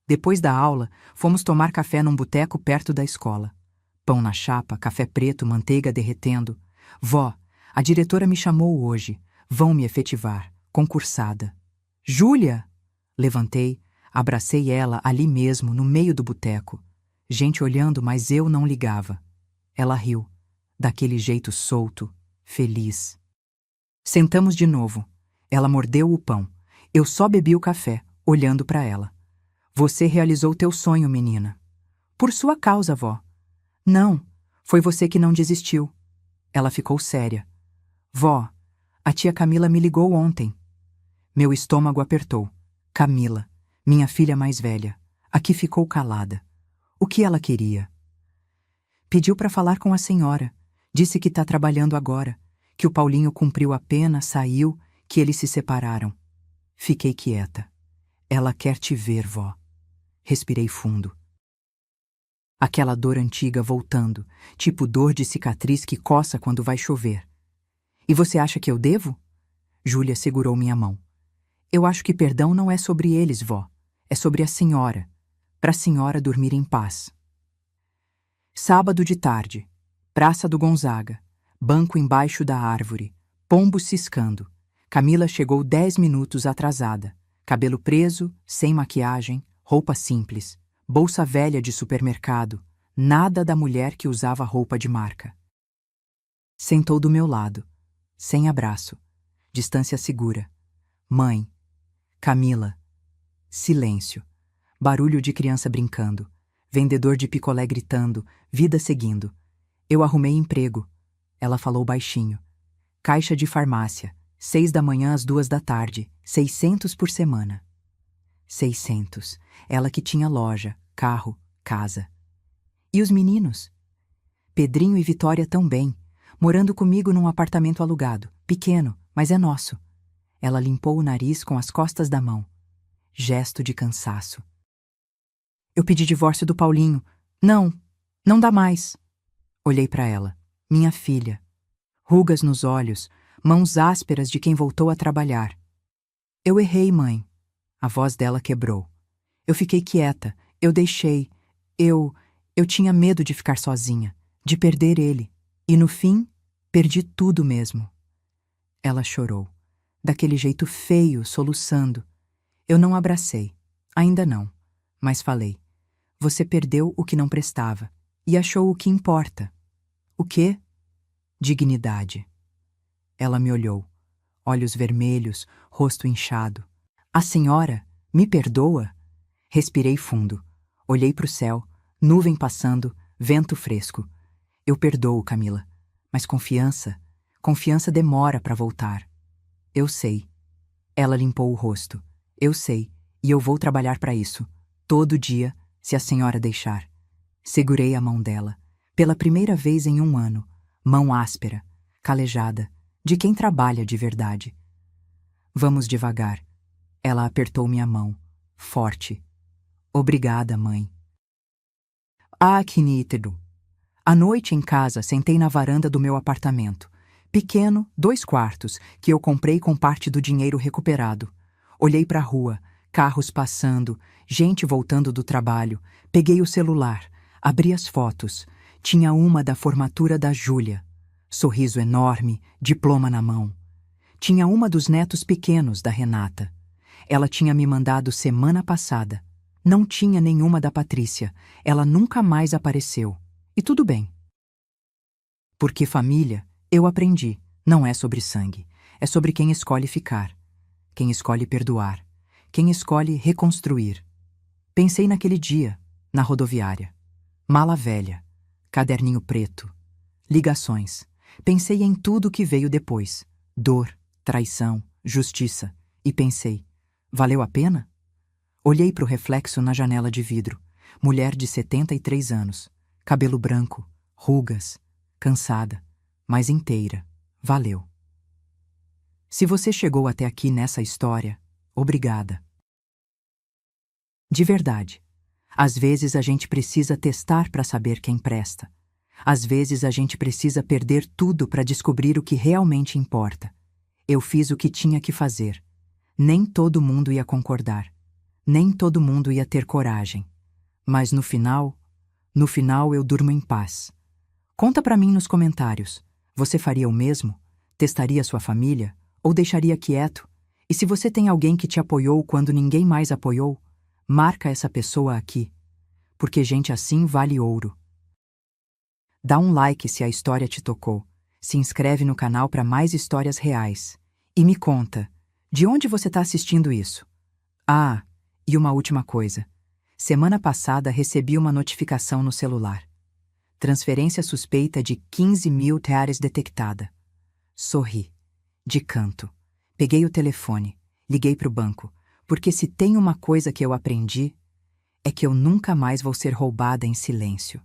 Depois da aula, fomos tomar café num boteco perto da escola. Pão na chapa, café preto, manteiga derretendo. Vó, a diretora me chamou hoje. Vão me efetivar, concursada. Júlia! Levantei, abracei ela ali mesmo, no meio do boteco. Gente olhando, mas eu não ligava. Ela riu, daquele jeito solto, feliz. Sentamos de novo. Ela mordeu o pão. Eu só bebi o café, olhando para ela. Você realizou teu sonho, menina. Por sua causa, vó. Não, foi você que não desistiu. Ela ficou séria. Vó, a tia Camila me ligou ontem. Meu estômago apertou. Camila, minha filha mais velha, aqui ficou calada. O que ela queria? Pediu para falar com a senhora. Disse que está trabalhando agora, que o Paulinho cumpriu a pena, saiu, que eles se separaram. Fiquei quieta. Ela quer te ver, vó. Respirei fundo. Aquela dor antiga voltando, tipo dor de cicatriz que coça quando vai chover. E você acha que eu devo? Júlia segurou minha mão. Eu acho que perdão não é sobre eles, vó. É sobre a senhora. Para a senhora dormir em paz. Sábado de tarde. Praça do Gonzaga. Banco embaixo da árvore. Pombos ciscando. Camila chegou 10 minutos atrasada. Cabelo preso, sem maquiagem, roupa simples. Bolsa velha de supermercado. Nada da mulher que usava roupa de marca. Sentou do meu lado. Sem abraço. Distância segura. Mãe. Camila. Silêncio. Barulho de criança brincando. Vendedor de picolé gritando. Vida seguindo. Eu arrumei emprego. Ela falou baixinho. Caixa de farmácia. 6 da manhã às 2 da tarde. 600 por semana. 600. Ela que tinha loja, carro, casa. E os meninos? Pedrinho e Vitória também, morando comigo num apartamento alugado. Pequeno, mas é nosso. Ela limpou o nariz com as costas da mão. Gesto de cansaço. Eu pedi divórcio do Paulinho. Não, não dá mais. Olhei para ela. Minha filha. Rugas nos olhos, mãos ásperas de quem voltou a trabalhar. Eu errei, mãe. A voz dela quebrou. Eu fiquei quieta, eu deixei. Eu tinha medo de ficar sozinha, de perder ele. E no fim, perdi tudo mesmo. Ela chorou, daquele jeito feio, soluçando. Eu não abracei, ainda não, mas falei. Você perdeu o que não prestava e achou o que importa. O quê? Dignidade. Ela me olhou, olhos vermelhos, rosto inchado. A senhora me perdoa? Respirei fundo. Olhei para o céu, nuvem passando, vento fresco. Eu perdoo, Camila, mas confiança demora para voltar. Eu sei. Ela limpou o rosto. Eu sei, e eu vou trabalhar para isso, todo dia, se a senhora deixar. Segurei a mão dela, pela primeira vez em 1 ano, mão áspera, calejada, de quem trabalha de verdade. Vamos devagar. Ela apertou minha mão, forte. Obrigada, mãe. Ah, que nítido. À noite em casa, sentei na varanda do meu apartamento. Pequeno, 2 quartos, que eu comprei com parte do dinheiro recuperado. Olhei para a rua, carros passando, gente voltando do trabalho. Peguei o celular, abri as fotos. Tinha uma da formatura da Júlia. Sorriso enorme, diploma na mão. Tinha uma dos netos pequenos da Renata. Ela tinha me mandado semana passada. Não tinha nenhuma da Patrícia. Ela nunca mais apareceu. E tudo bem. Porque família, eu aprendi, não é sobre sangue. É sobre quem escolhe ficar. Quem escolhe perdoar. Quem escolhe reconstruir. Pensei naquele dia, na rodoviária. Mala velha. Caderninho preto. Ligações. Pensei em tudo que veio depois. Dor, traição, justiça. E pensei, valeu a pena? Olhei para o reflexo na janela de vidro. Mulher de 73 anos. Cabelo branco, rugas, cansada, mas inteira. Valeu. Se você chegou até aqui nessa história, obrigada. De verdade. Às vezes a gente precisa testar para saber quem presta. Às vezes a gente precisa perder tudo para descobrir o que realmente importa. Eu fiz o que tinha que fazer. Nem todo mundo ia concordar. Nem todo mundo ia ter coragem. Mas no final eu durmo em paz. Conta pra mim nos comentários. Você faria o mesmo? Testaria sua família? Ou deixaria quieto? E se você tem alguém que te apoiou quando ninguém mais apoiou, marca essa pessoa aqui. Porque gente assim vale ouro. Dá um like se a história te tocou. Se inscreve no canal para mais histórias reais. E me conta, de onde você está assistindo isso? Ah, e uma última coisa. Semana passada recebi uma notificação no celular. Transferência suspeita de 15 mil reais detectada. Sorri. De canto. Peguei o telefone. Liguei para o banco. Porque se tem uma coisa que eu aprendi, é que eu nunca mais vou ser roubada em silêncio.